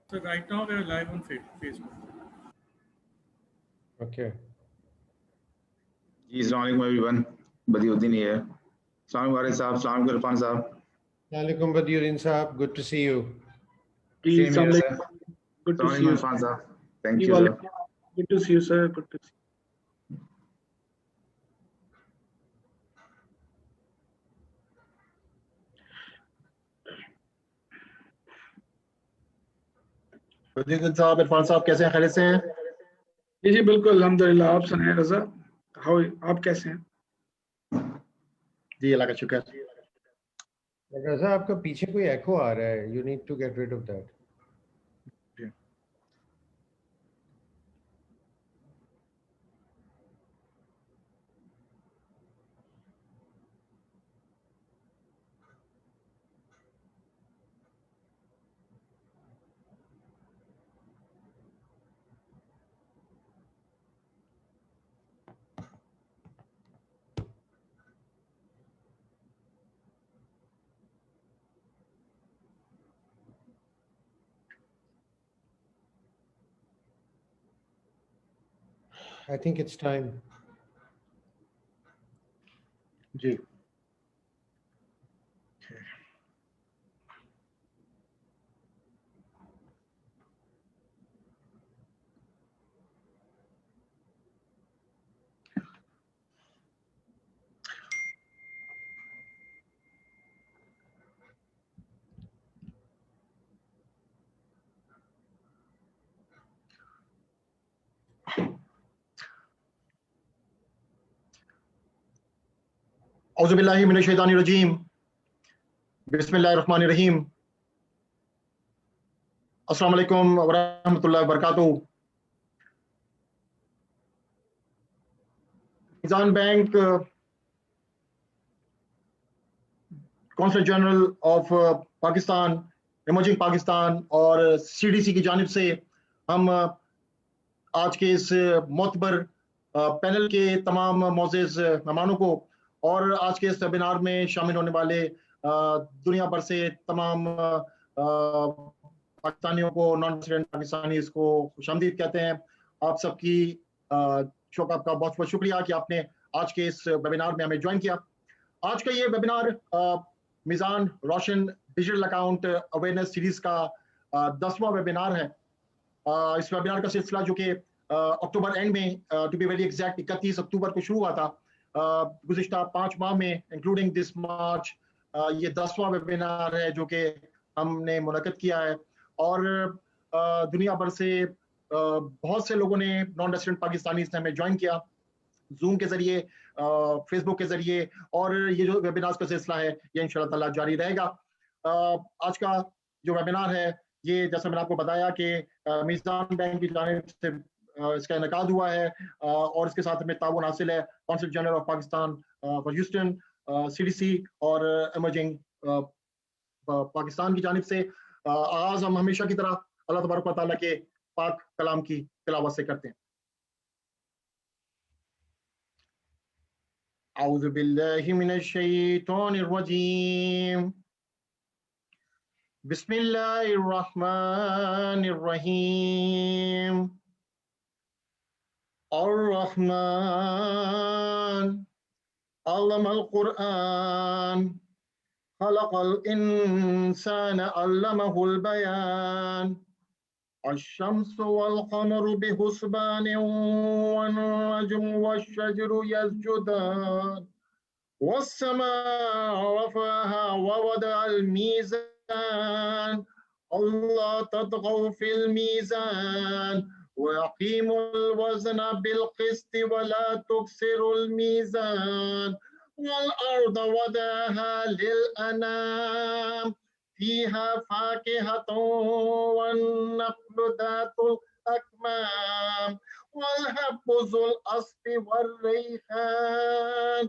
So right now we are live on Facebook. Okay. जी अस्सलाम वालेकुम everyone, बदियुद्दीन here. अस्सलाम वालेकुम साहब, अस्सलाम वालेकुम इरफान साहब. Alaikum Badiuddin Saab, good to see you. Same here, sir. Good to Assalamu see you. alaikum Irfan sir. Thank you, sir. Good to see you, sir. Good to see you. बदियुद्दीन साहब, इरफान साहब कैसे हैं? खैरियत से हैं? जी बिल्कुल अल्हम्दुलिल्लाह. आप सुनाएं रजा, आप कैसे हैं? जी अल्लाह का शुक्र. रजा आपका पीछे कोई एको आ रहा है, you need to get rid of that. I think it's time. जी. औज़ुबिल्लाहि मिनश्शैतानिर्रजीम. बिस्मिल्लाहिर्रहमानिर्रहीम. अस्सलाम वालेकुम व रहमतुल्लाहि व बरकातुहू. Meezan bank, consul general of Pakistan, emerging Pakistan और CDC की जानिब से हम आज के इस मोतबर पैनल के तमाम मोअज़्ज़िज़ मेहमानों को और आज के इस वेबिनार में शामिल होने वाले दुनिया भर से तमाम पाकिस्तानियों को, नॉन रेजिडेंट पाकिस्तानी को खुशामदीद कहते हैं. आप सबकी आपका बहुत बहुत शुक्रिया कि आपने आज के इस वेबिनार में हमें ज्वाइन किया. आज का ये वेबिनार मीज़ान रोशन डिजिटल अकाउंट अवेयरनेस सीरीज का 10वां वेबिनार है. इस वेबिनार का सिलसिला जो कि अक्टूबर एंड में, टू बी वेरी एग्जैक्ट 31 अक्टूबर को शुरू हुआ था, गुज़िश्ता 5 माह में इंक्लूडिंग दिस मार्च ये 10वां वेबिनार है जो कि हमने मुनक़्क़िद किया है. और दुनिया भर से बहुत से लोगों ने, नॉन रेजिडेंट पाकिस्तानी ने हमें ज्वाइन किया जूम के जरिए, फेसबुक के जरिए, और ये जो वेबिनार का सिलसिला है ये इंशाअल्लाह ताला जारी रहेगा. आज का जो वेबिनार है ये, जैसा मैंने आपको बताया कि मीज़ान बैंक की जानिब से इसका इनेकाद हुआ है और इसके साथ में ताउन हासिल है council general of Pakistan for Houston, CDC और इमर्जिंग पाकिस्तान की जानिब से. आगाज हम हमेशा की तरह अल्लाह तबारक व तआला के पाक कलाम की तिलावत से करते हैं. औज़ु बिल्लाहि मिनश्शैतानिर्रजीम. बिस्मिल्लाहिर्रहमानिर्रहीम. अर्रहमान अल्लमल कुरआन खलक़ल इंसान अल्लमहुल बयान. अश-शम्सु वल क़मरु बिहुस्बान वन-नज्मु वश-शजरु यस्जुदान वस-समाअ रफ़अहा व वदअल मीज़ान अल्ला ततग़ौ फ़िल मीज़ान वअक़ीमुल वज़न बिल-क़िस्ति वला तुक्सिरुल मीज़ान वल अर्ज़ वदअहा लिल-अनाम फ़ीहा फ़ाकिहतुन वन-नख़्लु ज़ातुल अकमाम वल-हब्बु ज़ुल अस्फ़ि वर-रैहान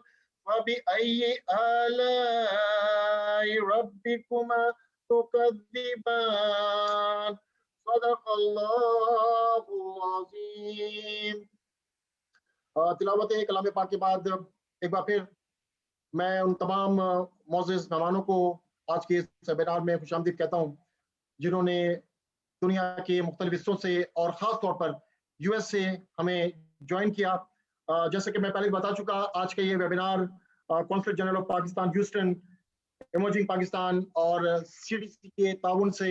फ़बि-अय्यि आलाइ रब्बिकुमा तुकज़्ज़िबान. सदक़ल्लाहुल अज़ीम. तिलावत कलाम पाक के बाद एक बार फिर मैं उन तमाम मोअज़्ज़िज़ मेहमानों को आज के इस वेबिनार में खुशामदीद कहता हूँ जिन्होंने दुनिया के मुख्तलिफ हिस्सों से और ख़ास तौर पर US से हमें ज्वाइन किया। जैसे कि मैं पहले बता चुका, आज का ये webinar consulate general of Pakistan Houston, emerging Pakistan और CDC के ताउन से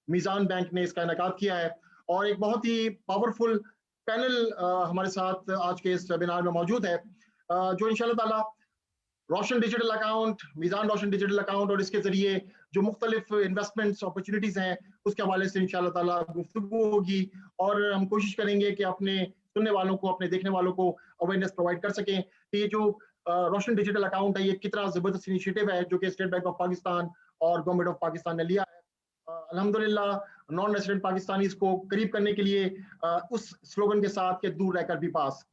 मीज़ान बैंक ने इसका इनेकाद किया है। और एक बहुत ही पावरफुल पैनल हमारे साथ आज के इस वेबिनार में मौजूद है, जो इंशाल्लाह ताला रोशन डिजिटल अकाउंट, मीज़ान रोशन डिजिटल अकाउंट और इसके जरिए जो मुख्तलिफ इन्वेस्टमेंट्स अपॉर्चुनिटीज़ हैं उसके हवाले से इंशाल्लाह ताला गुफ्तगू होगी। और हम कोशिश करेंगे कि अपने सुनने वालों को, अपने देखने वालों को अवेयरनेस प्रोवाइड कर सकें कि ये जो रोशन डिजिटल अकाउंट है ये कितना ज़बरदस्त इनिशिएटिव है जो कि स्टेट बैंक ऑफ पाकिस्तान और गवर्नमेंट ऑफ पाकिस्तान ने लिया है। अल्हम्दुलिल्लाह नॉन रेसिडेंट पाकिस्तानीज़ को करीब करने के लिए उस स्लोगन के साथ कि दूर रहकर भी पास।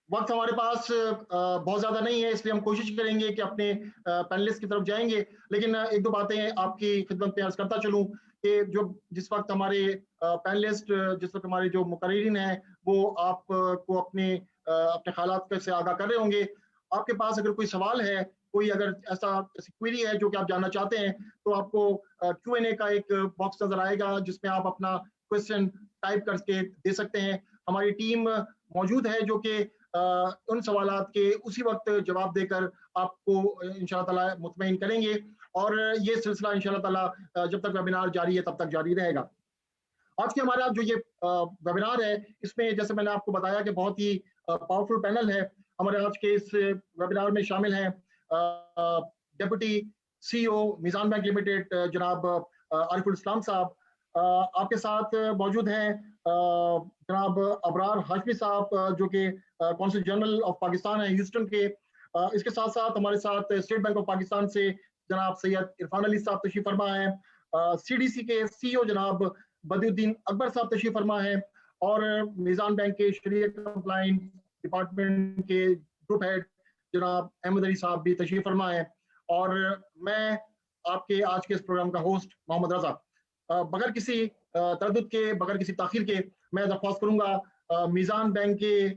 वक्त हमारे पास बहुत ज़्यादा नहीं है, इसलिए हम कोशिश करेंगे कि अपने पैनलिस्ट की तरफ जाएंगे, लेकिन एक दो बातें आपकी खिदमत में अर्ज करता चलूँ कि जो जिस वक्त हमारे पैनलिस्ट, जिस वक्त हमारे जो मुकर्रीन हैं वो आपको अपने ख्यालात से आगाह कर रहे होंगे। आपके पास अगर कोई सवाल है, कोई अगर ऐसा क्वेरी है जो कि आप जानना चाहते हैं, तो आपको Q&A का एक बॉक्स नजर आएगा जिसमें आप अपना क्वेश्चन टाइप करके दे सकते हैं। हमारी टीम मौजूद है जो कि उन सवालात के उसी वक्त जवाब देकर आपको इंशाल्लाह ताला मुतमईन करेंगे। और ये सिलसिला इंशाल्लाह ताला जब तक वेबिनार जारी है तब तक जारी रहेगा। आज के हमारा जो ये वेबिनार है, इसमें जैसे मैंने आपको बताया कि बहुत ही पावरफुल पैनल है। हमारे आज के इस वेबिनार में शामिल हैं deputy CEO Meezan bank limited जनाब आरिफुल इस्लाम साहब। आपके साथ मौजूद हैं जनाब अबरार हाशमी साहब जो कि कौंसल जनरल ऑफ पाकिस्तान है ह्यूस्टन के। इसके साथ साथ हमारे साथ स्टेट बैंक ऑफ पाकिस्तान से जनाब सैयद इरफान अली साहब तशरीफ फरमा है। CDC के CEO जनाब बदियुद्दीन अकबर साहब तशरीफ फरमा है और मीज़ान बैंक के शरीयत कंप्लाइंस डिपार्टमेंट के ग्रुप हेड जनाब अहमद अली साहब भी तशरीफ फरमा है। और मैं आपके आज के इस प्रोग्राम का होस्ट मोहम्मद रजा। बगैर किसी तरद्दुद के, बगैर किसी ताखीर के मैं दरख्वास्त करूंगा मीज़ान बैंक के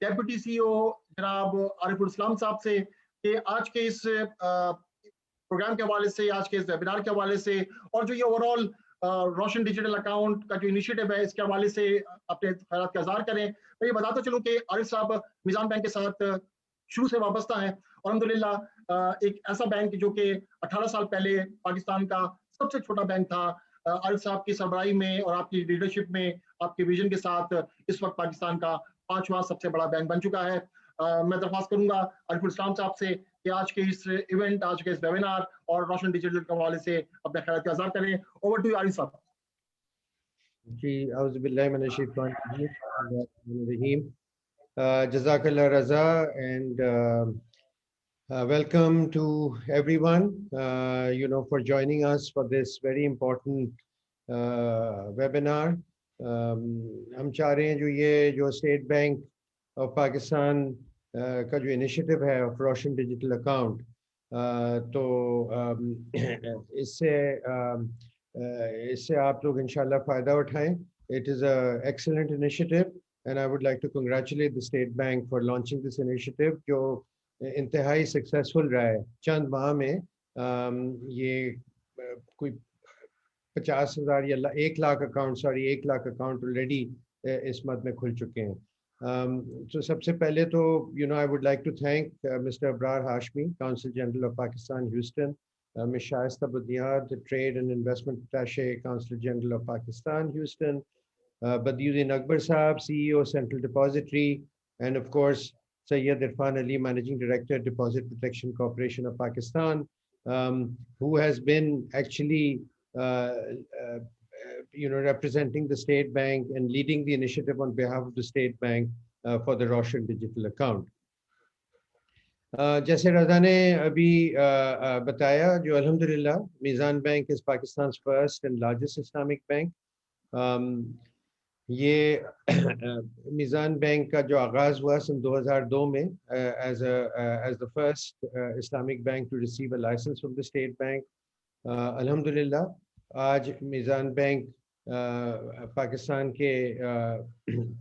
डेप्यूटी CEO जनाब आरिफुल इस्लाम साहब से कि आज के इस प्रोग्राम के हवाले से, आज के इस वेबिनार के हवाले से और जो ये ओवरऑल रोशन डिजिटल अकाउंट का जो इनिशिएटिव है इसके हवाले से अपने ख्यालात का इज़हार करें। मैं ये बताता चलूँ कि आरिफ साहब मीज़ान बैंक के साथ शुरू से वाबस्ता हैं। अल्हम्दुलिल्लाह एक ऐसा बैंक जो कि 18 साल पहले पाकिस्तान का सबसे छोटा बैंक था, आरिफ साहब की सरबराही में और आपकी लीडरशिप में, आपके विजन के साथ इस वक्त पाकिस्तान का 5वां सबसे बड़ा बैंक बन चुका है। मैं दरख्वास्त करूंगा आरिफुल इस्लाम साहब से कि आज के इस इवेंट, आज के इस वेबिनार और रोशन डिजिटल के हवाले से अपने ख्याल का इज़हार करें। ओवर टू आरिफ साहब। जी, औज़ु बिल्लाहि मिनश शैतानिर रजीम। Jazakallah Raza, and welcome to everyone for joining us for this very important webinar. हम चाह रहे हैं जो स्टेट बैंक ऑफ पाकिस्तान का जो इनिशिएटिव है ऑफ रोशन डिजिटल अकाउंट, तो इससे आप लोग इंशाल्लाह फ़ायदा उठाएं। It is an excellent initiative and I would like to congratulate the State Bank for launching this initiative जो इंतहाई सक्सेसफुल रहा है। चंद माह में ये कोई 50,000 या 1 लाख अकाउंट ऑलरेडी इस मद में खुल चुके हैं। तो सबसे पहले तो I would like to thank Mr. Abrar Hashmi, Consul General of Pakistan, Houston, Ms. Shaista Bunyad, the Trade and Investment Attaché, Consul General of Pakistan, Houston, Badiuddin Akbar Saab, CEO, Central Depository, and of course, Sayyid Irfan Ali, Managing Director, Deposit Protection Corporation of Pakistan, who has been actually representing the State Bank and leading the initiative on behalf of the State Bank for the Rotion digital account. जैसे रज़ा ने अभी बताया, जो अल्हम्दुलिल्लाह मीज़ान bank is Pakistan's first and largest Islamic bank. ये मीज़ान bank का जो आगाज़ हुआ सन 2002 में as the first Islamic bank to receive a license from the State Bank. अल्हम्दुलिल्लाह आज मीज़ान बैंक पाकिस्तान के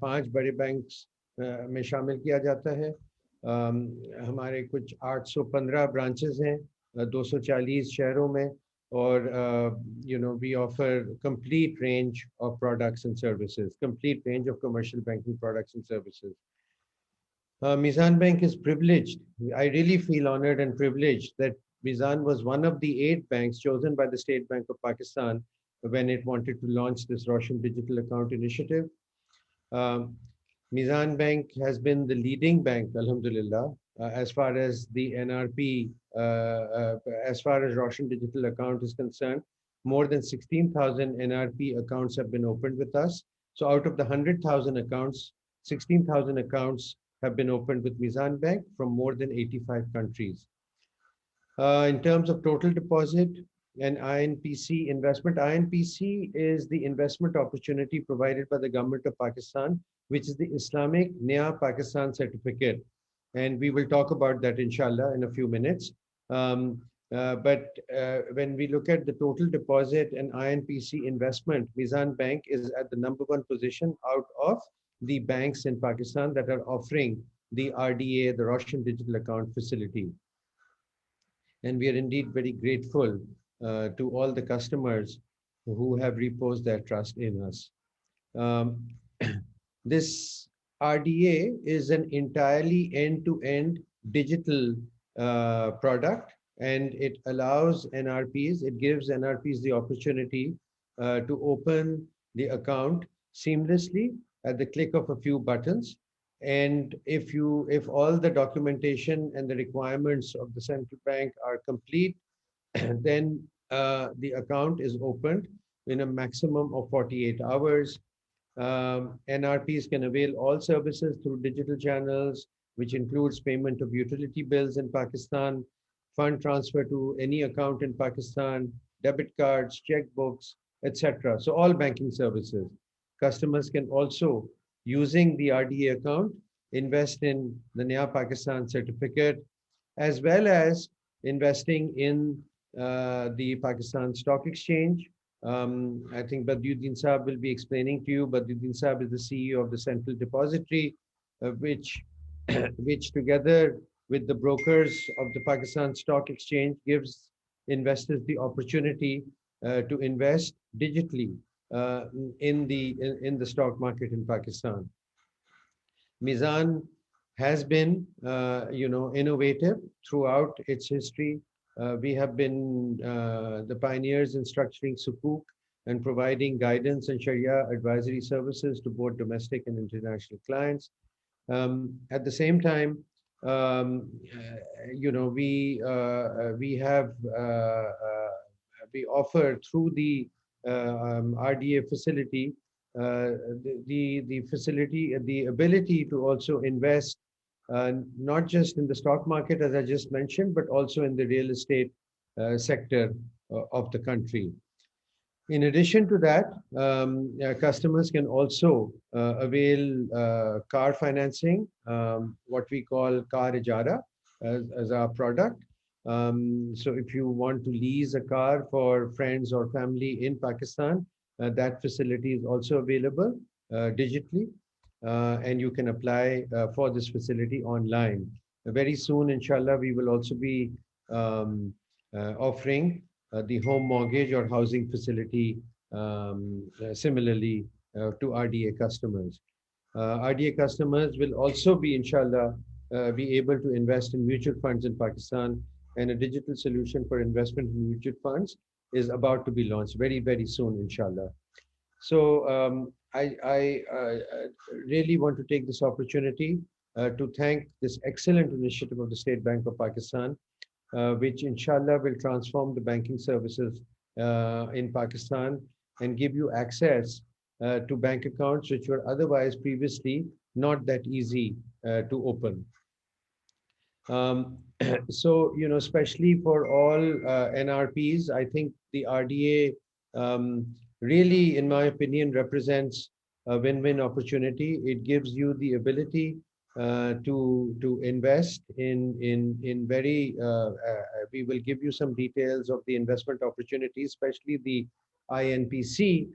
5 बड़े बैंक्स में शामिल किया जाता है। हमारे कुछ 815 ब्रांचेस हैं 240 शहरों में, or we offer complete range of products and services, complete range of commercial banking products and services. Mizan Bank is privileged. I really feel honored and privileged that Mizan was one of the 8 banks chosen by the State Bank of Pakistan when it wanted to launch this Roshan Digital Account Initiative. Um, Mizan Bank has been the leading bank, Alhamdulillah, as far as the NRP, as far as Roshan Digital Account is concerned. More than 16,000 NRP accounts have been opened with us. So out of the 100,000 accounts, 16,000 accounts have been opened with Mizan Bank from more than 85 countries. In terms of total deposit and INPC investment, INPC is the investment opportunity provided by the government of Pakistan, which is the Islamic Naya Pakistan certificate. And we will talk about that, inshallah, in a few minutes. But when we look at the total deposit and INPC investment, Mizan Bank is at the #1 position out of the banks in Pakistan that are offering the RDA, the Roshan Digital Account Facility. And we are indeed very grateful to all the customers who have reposed their trust in us. This RDA is an entirely end-to-end digital product, and it allows NRPs, it gives NRPs the opportunity to open the account seamlessly at the click of a few buttons. And if all the documentation and the requirements of the central bank are complete, then the account is opened in a maximum of 48 hours. NRPs can avail all services through digital channels, which includes payment of utility bills in Pakistan, fund transfer to any account in Pakistan, debit cards, checkbooks, etc. So all banking services. Customers can also, using the RDA account, invest in the Naya Pakistan certificate, as well as investing in the Pakistan Stock Exchange. I think Badiuddin Saab will be explaining to you. Badiuddin Saab is the CEO of the Central Depository, which together with the brokers of the Pakistan Stock Exchange gives investors the opportunity to invest digitally in the stock market in Pakistan. Mizan has been, innovative throughout its history. We have been the pioneers in structuring sukuk and providing guidance and Sharia advisory services to both domestic and international clients. At the same time, we offer through the RDA facility the ability to also invest not just in the stock market, as I just mentioned, but also in the real estate sector of the country. In addition to that, customers can also avail car financing, what we call Car Ijara as our product. So if you want to lease a car for friends or family in Pakistan, that facility is also available digitally, and you can apply for this facility online. Very soon, inshallah, we will also be offering the home mortgage or housing facility similarly to RDA customers. RDA customers will also be, inshallah, be able to invest in mutual funds in Pakistan, and a digital solution for investment in mutual funds is about to be launched very, very soon, inshallah. So I really want to take this opportunity to thank this excellent initiative of the State Bank of Pakistan, which inshallah will transform the banking services in Pakistan and give you access to bank accounts which were otherwise previously not that easy to open. So, especially for all NRPs, I think the RDA really, in my opinion, represents a win-win opportunity. It gives you the ability to invest in very, we will give you some details of the investment opportunities, especially the INPC,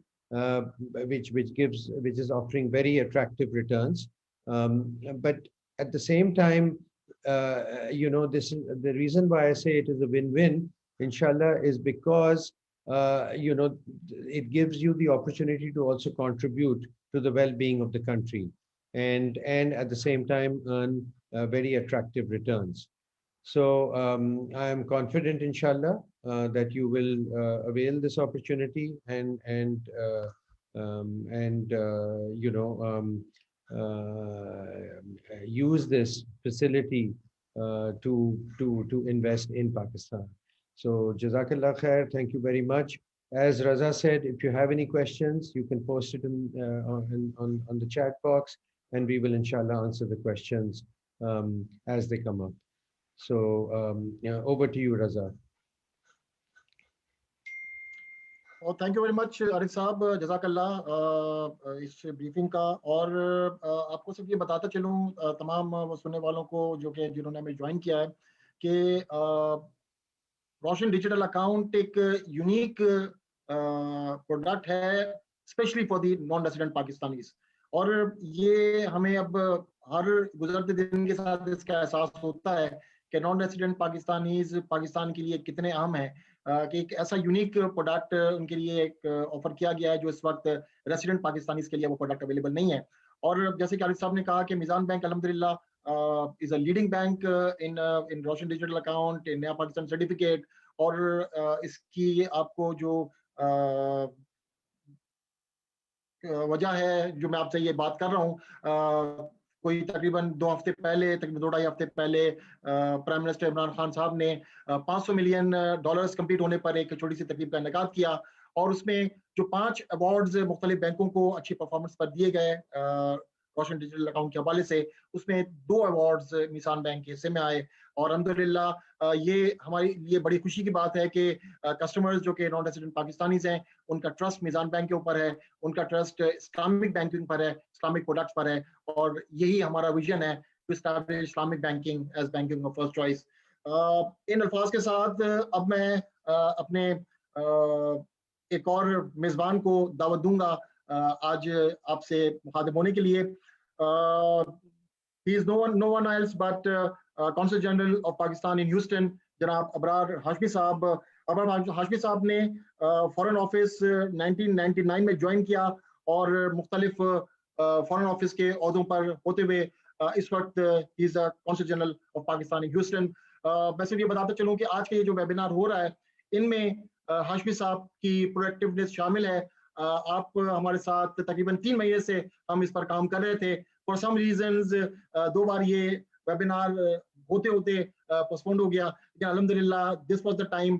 which is offering very attractive returns. But at the same time, this is the reason why I say it is a win-win inshallah, is because it gives you the opportunity to also contribute to the well-being of the country, and at the same time earn very attractive returns. So I am confident, inshallah, that you will avail this opportunity and use this facility to invest in Pakistan. So Jazakallah khair. Thank you very much. As Raza said, if you have any questions, you can post it on the chat box, and we will inshallah answer the questions as they come up. So over to you, Raza. और thank you very much Arif साहब, जज़ाकल्लाह इस briefing का। और आपको सिर्फ ये बताता चलूँ तमाम सुनने वालों को जिन्होंने हमें ज्वाइन किया है कि रोशन डिजिटल अकाउंट एक यूनिक प्रोडक्ट है specially for the non resident Pakistanis, और ये हमें अब हर गुजरते दिन के साथ इसका एहसास होता है कि नॉन रेजिडेंट पाकिस्तानीज पाकिस्तान के लिए कितने अहम है, कि एक ऐसा यूनिक प्रोडक्ट उनके लिए एक ऑफर किया गया है जो इस वक्त रेजिडेंट पाकिस्तानीज के लिए वो प्रोडक्ट अवेलेबल नहीं है। और जैसे कि आरिफ साहब ने कहा कि मिजान बैंक अल्हम्दुलिल्लाह is a leading bank in Roshan digital account, in Naya Pakistan certificate, और इसकी आपको जो वजह है जो मैं आपसे ये बात कर रहा हूँ, कोई तकरीबन 2 हफ्ते पहले, तकरीबन 2-2.5 हफ्ते पहले प्राइम मिनिस्टर इमरान खान साहब ने $500 मिलियन कंप्लीट होने पर एक छोटी सी तकरीब का इनेकाद किया, और उसमें जो 5 अवार्ड्स मुख्तलिफ बैंकों को अच्छी परफॉर्मेंस पर दिए गए रोशन डिजिटल अकाउंट के हवाले से, उसमें 2 अवार्ड्स मिसान बैंक के हिस्से में आए। और अल्हम्दुलिल्लाह ये हमारे लिए बड़ी खुशी की बात है कि कस्टमर्स जो कि नॉन रेजिडेंट पाकिस्तानीज हैं, उनका ट्रस्ट मिजान बैंक के ऊपर है, उनका ट्रस्ट इस्लामिक बैंकिंग पर है, इस्लामिक प्रोडक्ट्स पर है, और यही हमारा विजन है, to establish Islamic banking as banking of first choice. इन अल्फाज के साथ अब मैं अपने एक और मेजबान को दावत दूंगा आज आपसे मुखातिब होने के लिए। He is no one else but Consul General of Pakistan in Houston, जनाब अबरार हाशमी साहब। अबरार हाशमी साहब ने फॉरेन ऑफिस 1999 में ज्वाइन किया, और मुख्तलिफ फॉरेन ऑफिस के ओहदों पर होते हुए इस वक्त he is consul general of Pakistan in Houston. मैं सिर्फ ये बताता चलूँ कि आज के ये जो वेबिनार हो रहा है, इनमें हाशमी साहब की प्रोडक्टिवनेस शामिल है। आप हमारे साथ तकरीबन 3 महीने से हम इस पर काम कर रहे थे। फॉर सम रीजंस 2 बार ये वेबिनार होते होते पोस्टपोन्ड हो गया, लेकिन अल्हम्दुलिल्लाह दिस वाज द टाइम।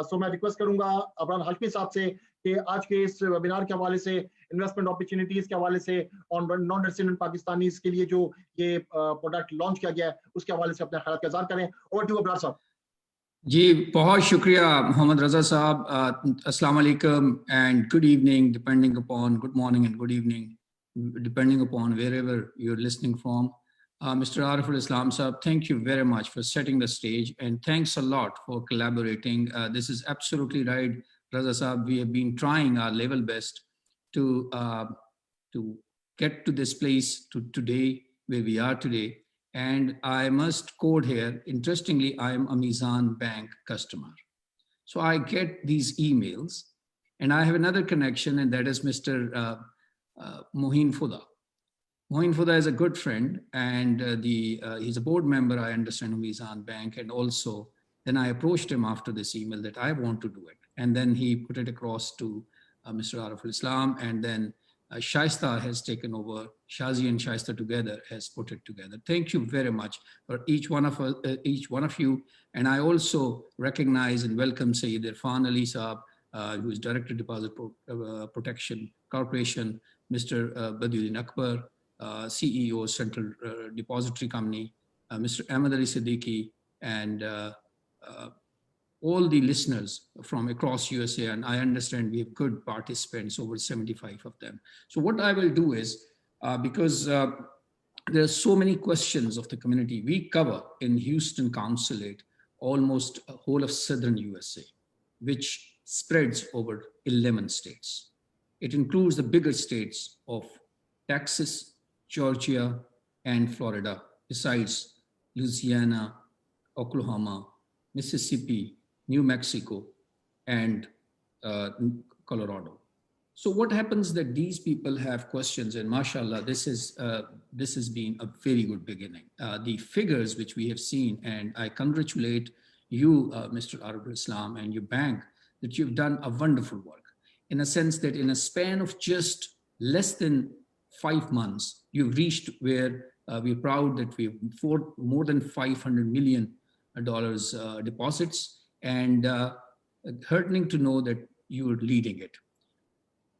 सो मैं रिक्वेस्ट करूंगा अबरार हाशमी साहब से कि आज के इस वेबिनार के हवाले से, इन्वेस्टमेंट अपॉर्चुनिटीज के हवाले से, और नॉन रेजिडेंट पाकिस्तानीज के लिए जो ये प्रोडक्ट लॉन्च किया गया है उसके हवाले से अपने ख्याल का इज़हार करें। ओवर टू अबरार साहब। जी, बहुत शुक्रिया मोहम्मद रजा साहब। अस्सलाम वालेकुम and good evening, depending upon, good morning and good evening, depending upon wherever you're listening from. Mr. Ariful Islam Sahab, thank you very much for setting the stage, and thanks a lot for collaborating. This is absolutely right, Raza Sahab. We have been trying our level best to get to this place, to today, where we are today. And I must quote here, interestingly, I am a Mizan Bank customer. So I get these emails, and I have another connection, and that is Mr. Mohin Fuda. Mohin Fuda is a good friend, and he's a board member, I understand, of Mizan Bank. And also, then I approached him after this email that I want to do it. And then he put it across to Mr. Ariful Islam, and then Shaista has taken over. Shazi and Shaista together has put it together. Thank you very much for each one of you. And I also recognize and welcome Sayyid Irfan Ali Saab, who is Director Deposit Protection Corporation, Mr. Badiuddin Akbar, CEO Central Depository Company, Mr. Ahmed Ali Siddiqui, and all the listeners from across USA, and I understand we have good participants, over 75 of them. So what I will do is, because there are so many questions of the community, we cover in Houston Consulate almost a whole of southern USA, which spreads over 11 states. It includes the bigger states of Texas, Georgia, and Florida, besides Louisiana, Oklahoma, Mississippi, New Mexico, and Colorado. So what happens that these people have questions, and mashallah, this has been a very good beginning. The figures which we have seen, and I congratulate you, Mr. Arabul Islam, and your bank, that you've done a wonderful work, in a sense that in a span of just less than 5 months, you've reached where we're proud that we've more than $500 million deposits, and heartening to know that you're leading it.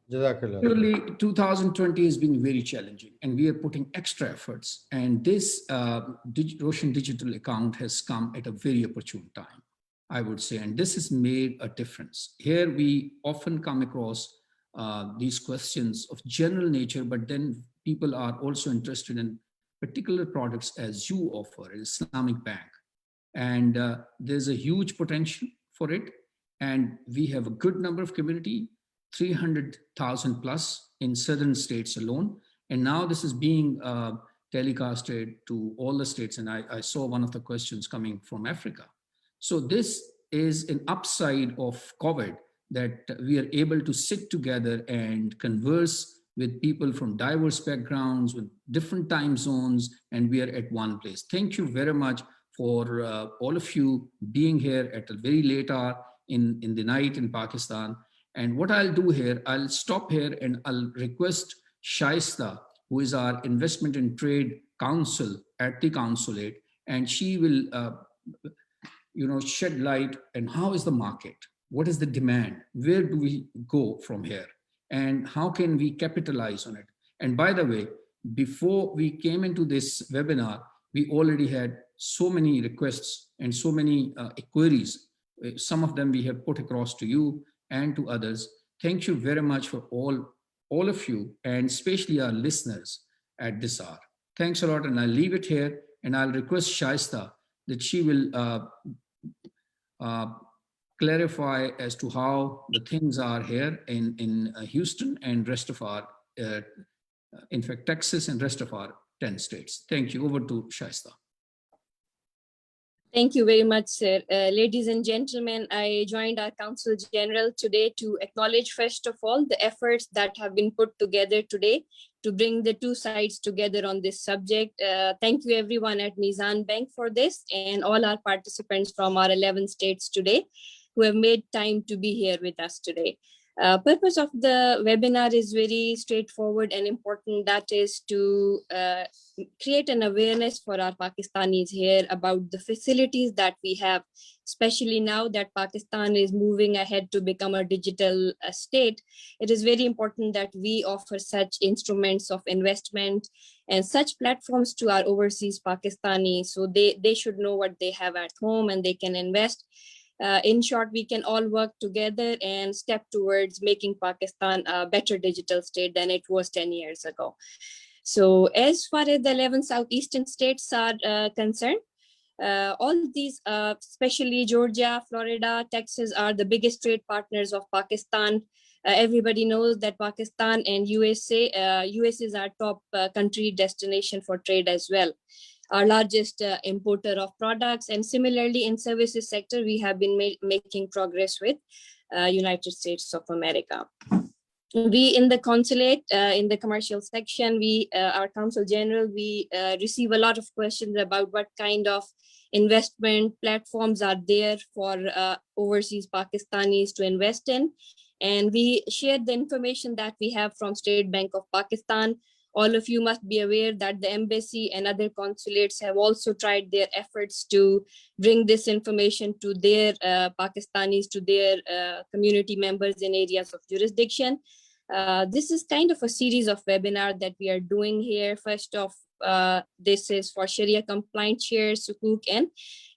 Jazakallah. Clearly, 2020 has been very challenging, and we are putting extra efforts. And this Roshan Digital account has come at a very opportune time, I would say, and this has made a difference. Here, we often come across these questions of general nature, but then people are also interested in particular products as you offer, an Islamic bank. And there's a huge potential for it. And we have a good number of community, 300,000 plus in southern states alone. And now this is being telecasted to all the states. And I saw one of the questions coming from Africa. So this is an upside of COVID, that we are able to sit together and converse with people from diverse backgrounds, with different time zones, and we are at one place. Thank you very much for all of you being here at a very late hour in the night in Pakistan. And what I'll do here, I'll stop here and I'll request Shaista, who is our investment and trade counsel at the consulate, and she will shed light on how is the market, what is the demand, where do we go from here, and how can we capitalize on it. And by the way, before we came into this webinar, we already had so many requests and so many queries. Some of them we have put across to you and to others. Thank you very much for all of you, and especially our listeners at this hour. Thanks a lot, and I'll leave it here, and I'll request Shaista that she will clarify as to how the things are here in Houston and rest of our, in fact, Texas and rest of our 10 states. Thank you. Over to Shaista. Thank you very much, sir. Ladies and gentlemen, I joined our Council General today to acknowledge, first of all, the efforts that have been put together today to bring the two sides together on this subject. Thank you everyone at Mizan Bank for this, and all our participants from our 11 states today who have made time to be here with us today. Purpose of the webinar is very straightforward and important. That is to create an awareness for our Pakistanis here about the facilities that we have, especially now that Pakistan is moving ahead to become a digital state. It is very important that we offer such instruments of investment and such platforms to our overseas Pakistanis, so they should know what they have at home and they can invest. In short, we can all work together and step towards making Pakistan a better digital state than it was 10 years ago. So as far as the 11 southeastern states are concerned, all these, especially Georgia, Florida, Texas, are the biggest trade partners of Pakistan. Everybody knows that Pakistan and US is our top country destination for trade as well, our largest importer of products. And similarly in services sector, we have been making progress with United States of America. We in the consulate, in the commercial section, our Council General, we receive a lot of questions about what kind of investment platforms are there for overseas Pakistanis to invest in. And we shared the information that we have from State Bank of Pakistan. All of you must be aware that the embassy and other consulates have also tried their efforts to bring this information to their Pakistanis, to their community members in areas of jurisdiction. This is kind of a series of webinars that we are doing here. First off, this is for Sharia compliant shares, Sukuk, and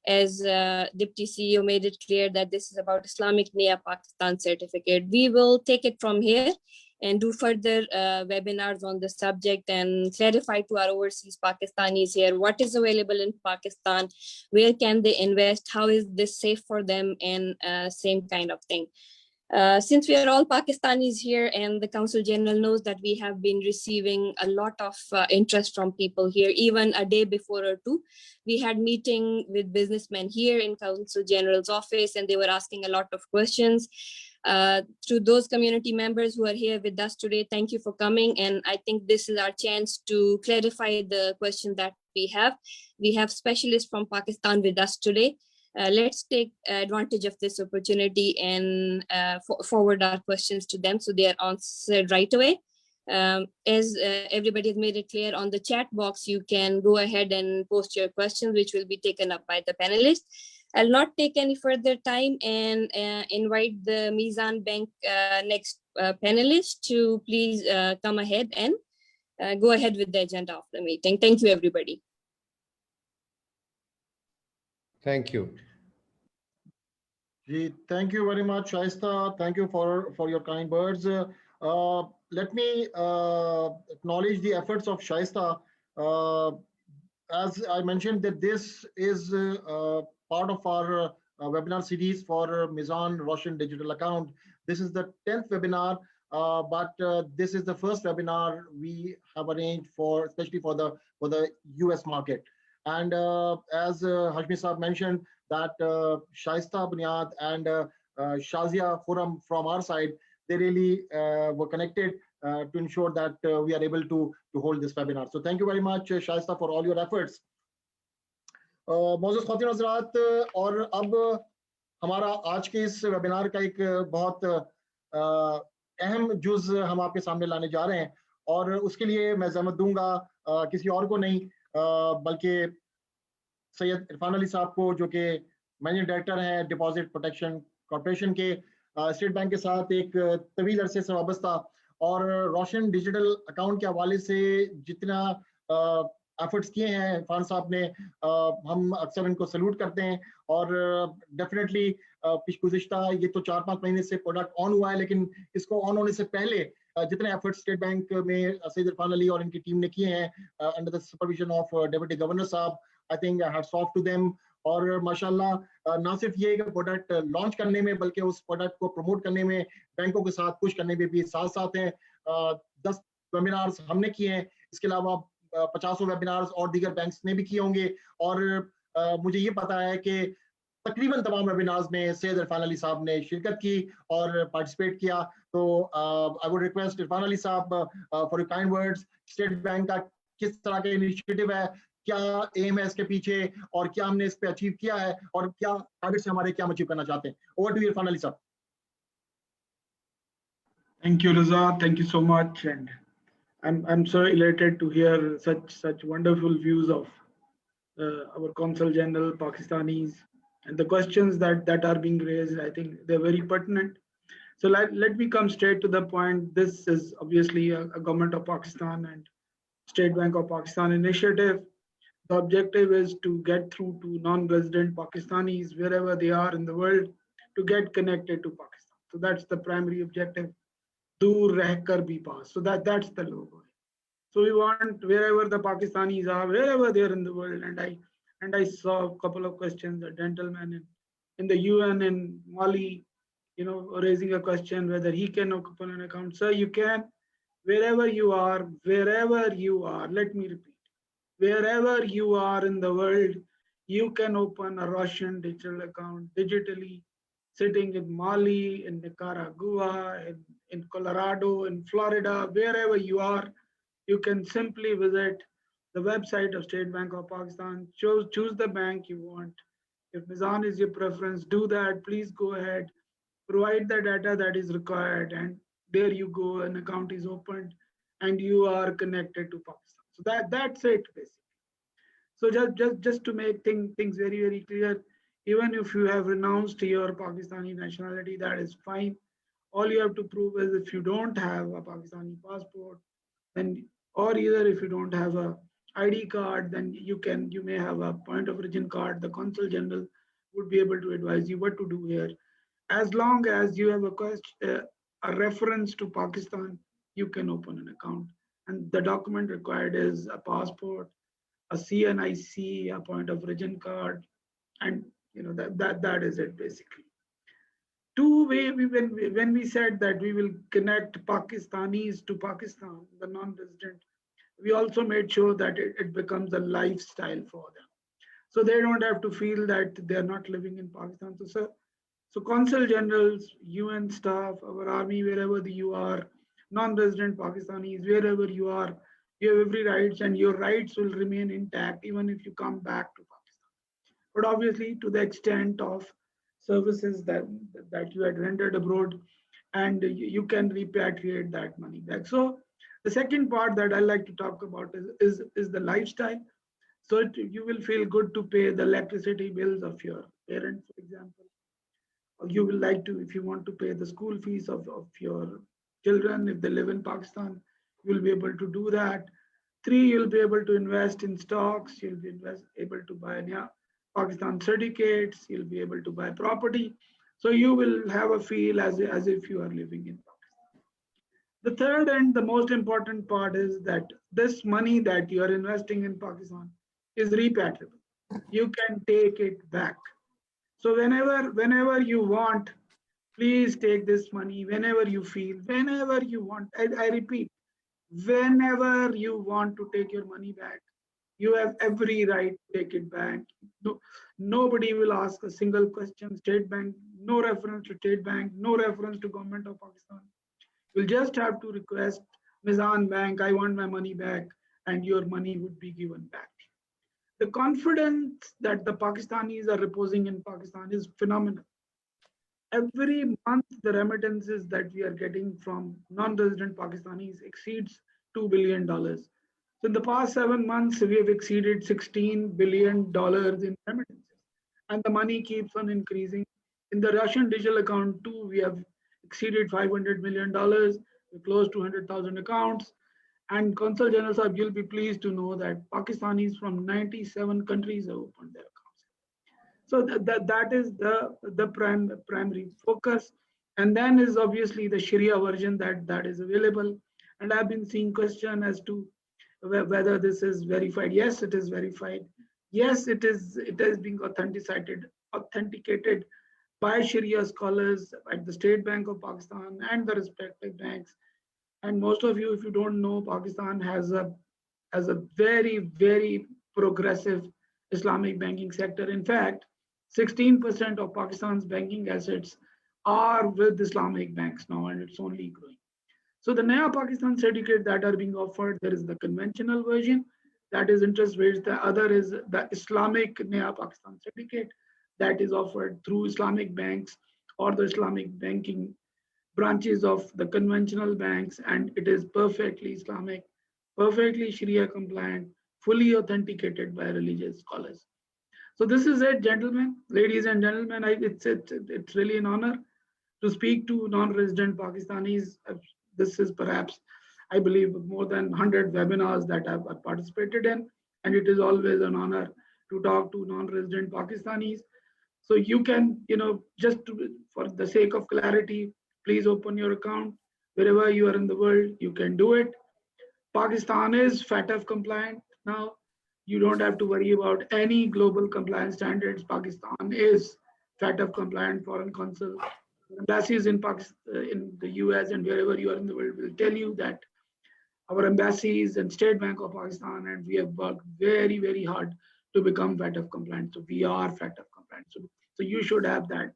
as Deputy CEO made it clear that this is about Islamic Nia Pakistan certificate. We will take it from here and do further webinars on the subject and clarify to our overseas Pakistanis here what is available in Pakistan, where can they invest, how is this safe for them, and same kind of thing. Since we are all Pakistanis here and the Council General knows that we have been receiving a lot of interest from people here, even a day before or two, we had meeting with businessmen here in Council General's office and they were asking a lot of questions. To those community members who are here with us today, thank you for coming. And I think this is our chance to clarify the question that we have. We have specialists from Pakistan with us today. Let's take advantage of this opportunity and forward our questions to them so they are answered right away. As everybody has made it clear on the chat box, you can go ahead and post your questions, which will be taken up by the panelists. I'll not take any further time and invite the Mizan Bank next panelist to please come ahead and go ahead with the agenda of the meeting. Thank you, everybody. Thank you. Thank you very much, Shaista. Thank you for your kind words. Let me acknowledge the efforts of Shaista. As I mentioned, that this is part of our webinar series for Mizan Roshan Digital Account. This is the 10th webinar, but this is the first webinar we have arranged for, especially for the US market. And as Hashmi Saab mentioned, that Shaista Bunyad and Shazia Khurram from our side, they really were connected to ensure that we are able to hold this webinar. So thank you very much, Shaista, for all your efforts. मौजूद ख़वातीन और हज़रात, और अब हमारा आज के इस webinar का एक बहुत अहम जुज़ हम आपके सामने लाने जा रहे हैं, और उसके लिए मैं ज़हमत दूंगा किसी और को नहीं बल्कि सैयद इरफान अली साहब को, जो कि मैनेजिंग डायरेक्टर हैं डिपॉजिट प्रोटेक्शन कॉर्पोरेशन के, स्टेट बैंक के साथ एक तवील अरसे से वाबस्ता, और रोशन डिजिटल अकाउंट के हवाले से जितना एफर्ट्स किए हैं इरफान साहब ने, हम अक्सर इनको सैल्यूट करते हैं। और डेफिनेटली गुज़िश्ता ये तो 4-5 महीने से प्रोडक्ट ऑन हुआ है, लेकिन इसको ऑन होने से पहले जितने एफर्ट्स स्टेट बैंक में सैयद इरफान अली और इनकी टीम ने किए हैं under the supervision of deputy governor साहब, I think hats off to them. और माशाल्लाह ना सिर्फ ये कि प्रोडक्ट लॉन्च करने में, बल्कि उस प्रोडक्ट को प्रमोट करने में, बैंकों के साथ पुश करने में भी साथ साथ हैं। 10 वेबिनार्स हमने किए हैं, इसके अलावा 50 वेबिनार्स और दीगर बैंक्स ने भी किए होंगे। और मुझे ये पता है कि तकरीबन तमाम वेबिनार्स में सैयद इरफान अली साहब ने शिरकत की और पार्टिसिपेट किया। तो I would request Irfan Ali साहब for your kind words, state bank का किस तरह का इनिशिएटिव है, क्या एम है इसके पीछे, और क्या हमने इस पे अचीव किया है, और क्या टारगेट्स हमारे क्या अचीव करना चाहते हैं। ओवर टू इरफान अली साहब। Thank you, Raza. Thank you so much, and I'm so elated to hear such wonderful views of our Consul General Pakistanis, and the questions that are being raised. I think they're very pertinent. So let me come straight to the point. This is obviously a Government of Pakistan and State Bank of Pakistan initiative. The objective is to get through to non-resident Pakistanis wherever they are in the world, to get connected to Pakistan. So that's the primary objective. Dur rehkar bhi paas. So that's the logo. So we want wherever the Pakistanis are, wherever they are in the world. And I saw a couple of questions. A gentleman in the UN in Mali, raising a question whether he can open an account. Sir, you can, wherever you are. Let me repeat. Wherever you are in the world, you can open a Russian digital account digitally, sitting in Mali, in Nicaragua, in Colorado, in Florida, wherever you are. You can simply visit the website of State Bank of Pakistan, choose the bank you want. If Mizan is your preference, do that. Please go ahead, provide the data that is required, and there you go, an account is opened and you are connected to Pakistan. So that's it basically. So just to make things very, very clear, even if you have renounced your Pakistani nationality, that is fine. All you have to prove is if you don't have a Pakistani passport, then, or either if you don't have a ID card, then you may have a point of origin card. The Consul General would be able to advise you what to do here. As long as you have a reference to Pakistan, you can open an account. And the document required is a passport, a CNIC, a point of origin card, and that is it basically. Two, when we said that we will connect Pakistanis to Pakistan, the non-resident, we also made sure that it becomes a lifestyle for them. So they don't have to feel that they're not living in Pakistan. So, sir, so consul generals, UN staff, our army, wherever you are, non-resident Pakistanis, wherever you are, you have every rights, and your rights will remain intact even if you come back to Pakistan. But obviously, to the extent of services that you had rendered abroad, and you can repatriate that money back. So the second part that I like to talk about is the lifestyle. So you will feel good to pay the electricity bills of your parents, for example. Or you will like to, if you want to pay the school fees of your children, if they live in Pakistan, you'll be able to do that. Three, you'll be able to invest in stocks. You'll be able to buy Pakistan certificates. You'll be able to buy property. So you will have a feel as if you are living in Pakistan. The third and the most important part is that this money that you are investing in Pakistan is repatriable. You can take it back. So whenever you want, please take this money whenever you feel, whenever you want. I repeat, whenever you want to take your money back, you have every right to take it back. Nobody will ask a single question. State Bank, no reference to State Bank, no reference to Government of Pakistan. You'll just have to request Mizan Bank, I want my money back, and your money would be given back. The confidence that the Pakistanis are reposing in Pakistan is phenomenal. Every month, the remittances that we are getting from non-resident Pakistanis exceeds $2 billion. So in the past 7 months, we have exceeded $16 billion in remittances. And the money keeps on increasing. In the Russian digital account too, we have exceeded $500 million. We're close to 100,000 accounts. And Consul General Sahib, you'll be pleased to know that Pakistanis from 97 countries have opened their accounts. So that is the primary focus. And then is obviously the Sharia version that is available. And I've been seeing question as to whether this is verified. Yes, it is verified. Yes, it is being authenticated by Sharia scholars at the State Bank of Pakistan and the respective banks. And most of you, if you don't know, Pakistan has a very, very progressive Islamic banking sector. In fact, 16% of Pakistan's banking assets are with Islamic banks now, and it's only growing. So the Naya Pakistan certificate that are being offered, there is the conventional version, that is interest rates. The other is the Islamic Naya Pakistan certificate that is offered through Islamic banks or the Islamic banking branches of the conventional banks, and it is perfectly Islamic, perfectly Sharia compliant, fully authenticated by religious scholars. So this is it, gentlemen, ladies and gentlemen. It's really an honor to speak to non-resident Pakistanis. This is perhaps, I believe, more than 100 webinars that I've participated in, and it is always an honor to talk to non-resident Pakistanis. So you can, for the sake of clarity, please open your account wherever you are in the world. You can do it. Pakistan is FATF compliant now. You don't have to worry about any global compliance standards. Pakistan is FATF compliant. Foreign consul embassies in Pakistan, in the US and wherever you are in the world will tell you that our embassies and State Bank of Pakistan, and we have worked very, very hard to become FATF compliant. So we are FATF compliant. So you should have that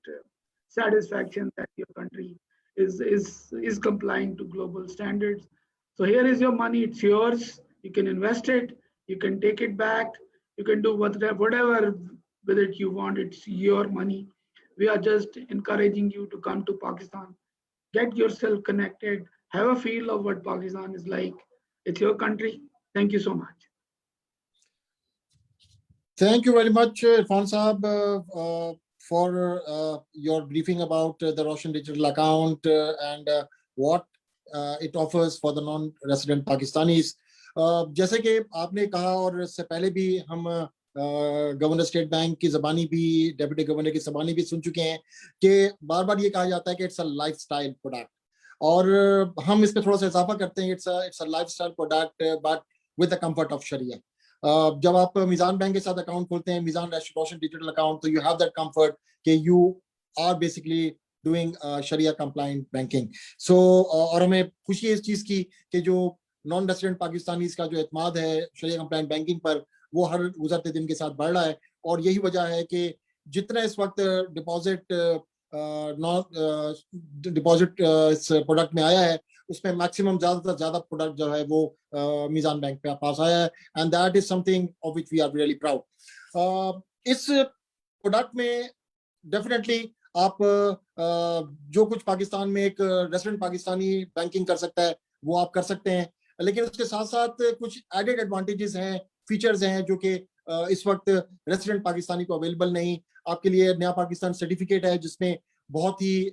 satisfaction that your country is complying to global standards. So here is your money. It's yours. You can invest it. You can take it back. You can do whatever with it you want. It's your money. We are just encouraging you to come to Pakistan, get yourself connected, have a feel of what Pakistan is like. It's your country. Thank you so much. Thank you very much, Irfan Saab, for your briefing about the Roshan Digital Account and what it offers for the non-resident Pakistanis. जैसे कि आपने कहा और इससे पहले भी हम governor state bank की ज़बानी भी, डेप्यूटी गवर्नर की ज़बानी भी सुन चुके हैं कि बार बार ये कहा जाता है कि इट्स अ लाइफस्टाइल प्रोडक्ट, और हम इस पे थोड़ा सा इजाफा करते हैं, it's a lifestyle product but with the comfort of shariah. जब आप मिजान बैंक के साथ अकाउंट खोलते हैं, मिजान रोशन डिजिटल अकाउंट, तो यू हैव दैट कंफर्ट कि you are basically doing Sharia compliant banking. So और हमें खुशी है इस चीज़ की कि जो नॉन रेसिडेंट पाकिस्तानीज का जो एतमाद है शरिया कंप्लायंट बैंकिंग पर वो हर गुजरते दिन के साथ बढ़ रहा है, और यही वजह है कि जितना इस वक्त डिपॉजिट डिपॉजिट इस प्रोडक्ट में आया है उसमें मैक्सिमम ज्यादा से ज्यादा प्रोडक्ट जो है वो मीजान बैंक पे पास आया है, and that is something of which we are really proud. इस प्रोडक्ट में डेफिनेटली आप जो कुछ पाकिस्तान में एक रेसिडेंट पाकिस्तानी बैंकिंग कर सकता है वो आप कर सकते हैं, लेकिन उसके साथ साथ कुछ एडेड एडवांटेजेस हैं, फीचर्स हैं जो कि इस वक्त रेसिडेंट पाकिस्तानी को अवेलेबल नहीं. आपके लिए नया पाकिस्तान सर्टिफिकेट है जिसमें बहुत ही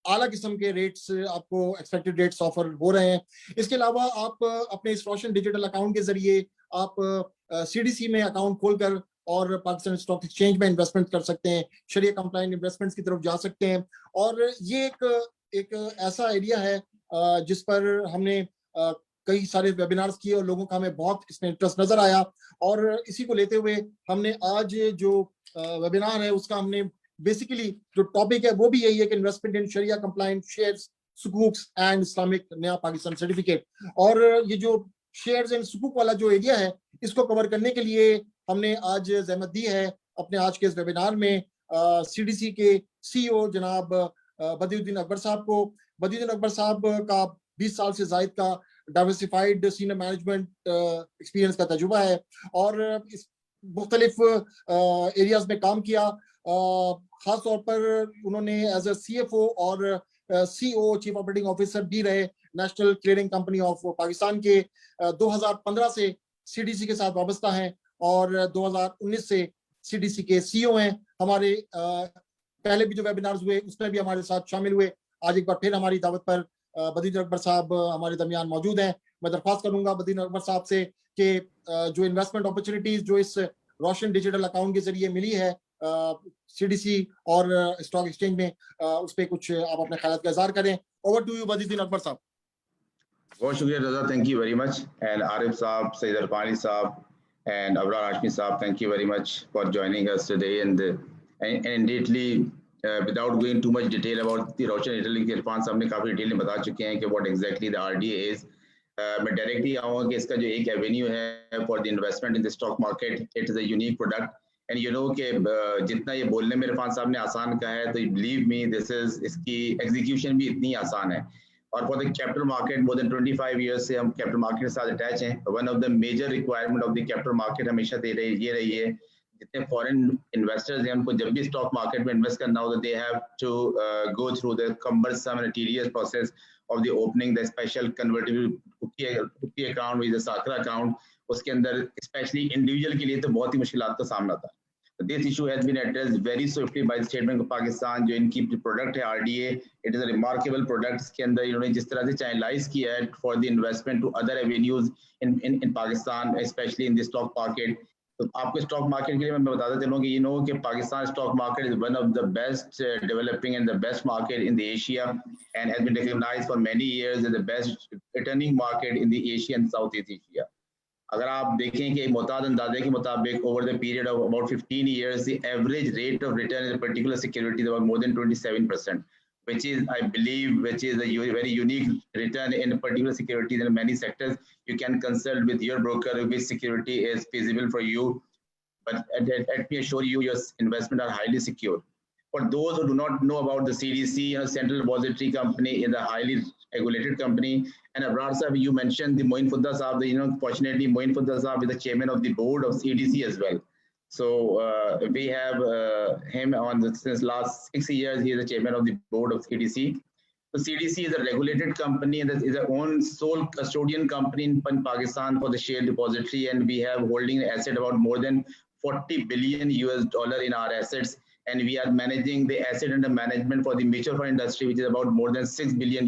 आला किस्म के रेट्स आपको एक्सपेक्टेड रेट्स ऑफर हो रहे हैं. इसके अलावा आप अपने इस रोशन डिजिटल अकाउंट के जरिए आप सीडीसी में अकाउंट खोलकर और पाकिस्तान स्टॉक एक्सचेंज में इन्वेस्टमेंट कर सकते हैं, शरिया कंप्लायंट इन्वेस्टमेंट्स की तरफ जा सकते हैं. और ये एक ऐसा एरिया है जिस पर हमने कई सारे वेबिनार्स किए और लोगों का हमें बहुत इसमें इंटरेस्ट नजर आया, और इसी को लेते हुए हमने आज जो वेबिनार है उसका हमने बेसिकली जो टॉपिक है वो भी यही है कि investment in shariah compliant shares, sukuks and Islamic Naya Pakistan certificate. और ये जो शेयर्स एंड सुकूक वाला जो एरिया है इसको कवर करने के लिए हमने आज जहमत दी है अपने आज के इस वेबिनार में सीडीसी के सीईओ जनाब बदियुद्दीन अकबर साहब को. बदियुद्दीन अकबर साहब का 20 साल से जायद का डाइवर्सिफाइड सीनियर मैनेजमेंट एक्सपीरियंस का तजुर्बा है और इस मुख्तलिफ एरियाज में काम किया. खास तौर पर उन्होंने एज ए CFO और CEO चीफ ऑपरेटिंग ऑफिसर भी रहे national clearing company of Pakistan के. 2015 से CDC के साथ वाबस्ता हैं और 2019 से CDC के CEO हैं. हमारे पहले भी जो वेबिनार्स हुए उसमें भी हमारे साथ शामिल हुए. आज एक बार फिर हमारी दावत पर बदियुद्दीन अकबर साहब हमारे दरमियान मौजूद हैं. मैं दरख्वास्त करूंगा बदियुद्दीन अकबर साहब से कि जो इन्वेस्टमेंट अपॉर्चुनिटीज जो इस रोशन डिजिटल अकाउंट के जरिए मिली है CDC और स्टॉक एक्सचेंज में, उस पर कुछ आप अपने ख्यालात का इज़हार करें. Over to you Badiuddin Akbar साहब. बहुत शुक्रिया Raza, thank you very much. And Arif साहब, सईद अरफानी साहब and Abrar Hashmi Saab, thank you very much for joining us today. And indeedly, without going too much detail about the Roshan Italy, Irfan साहब ने काफ़ी detail में बता चुके हैं कि what exactly the RDA is. मैं डायरेक्टली आऊँगा कि इसका जो एक एवेन्यू है for the investment in the stock market, it is a unique product. And you know कि जितना ये बोलने में इरफान साहब ने आसान कहा है, तो बिलीव मी दिस इज, इसकी एग्जीक्यूशन भी इतनी आसान है. और for the capital market more than 25 years से हम कैपिटल मार्केट के साथ अटैच हैं. One of the major requirement of the capital market हमेशा ये रही है जितने फॉरेन इन्वेस्टर्स हैं उनको जब भी स्टॉक मार्केट में इन्वेस्ट करना हो तो they have to go through the cumbersome and tedious process of the opening the special convertible UPI account with the Sakra account. उसके अंदर स्पेशली इंडिविजुअल के लिए तो बहुत ही मुश्किलात का सामना था. This issue has been addressed very swiftly by the State Bank of Pakistan. जो इनकी प्रोडक्ट है RDA, it is a remarkable product. इसके अंदर इन्होंने जिस तरह से चैनलाइज किया है for the investment to other avenues in Pakistan, especially in the stock market. तो आपको स्टॉक मार्केट के लिए मैं बताता चलूँ कि कि Pakistan stock market is one of the best developing and the best market in the Asia and has been recognized for many years as the best returning market in the Asia and Southeast Asia. अगर आप देखें कि मोहताद अंदाजे के मुताबिक over the period of about 15 years the average rate of return in a particular security is about more than 27%, which is I believe which is a very unique return in a particular securities in many sectors. You can consult with your broker which security is feasible for you, but let me assure you your investment are highly secure. For those who do not know about the CDC, Central Depository Company is a highly regulated company. And Abrar Sahab, you mentioned the Moin Fudda Sahab, fortunately Moin Fudda Sahab is the chairman of the board of CDC as well. So we have him on since last 6 years, he is the chairman of the board of CDC. So CDC is a regulated company and is our own sole custodian company in Pakistan for the share depository, and we have holding an asset about more than $40 billion in our assets. And we are managing the asset under management for the mutual fund industry, which is about more than $6 billion.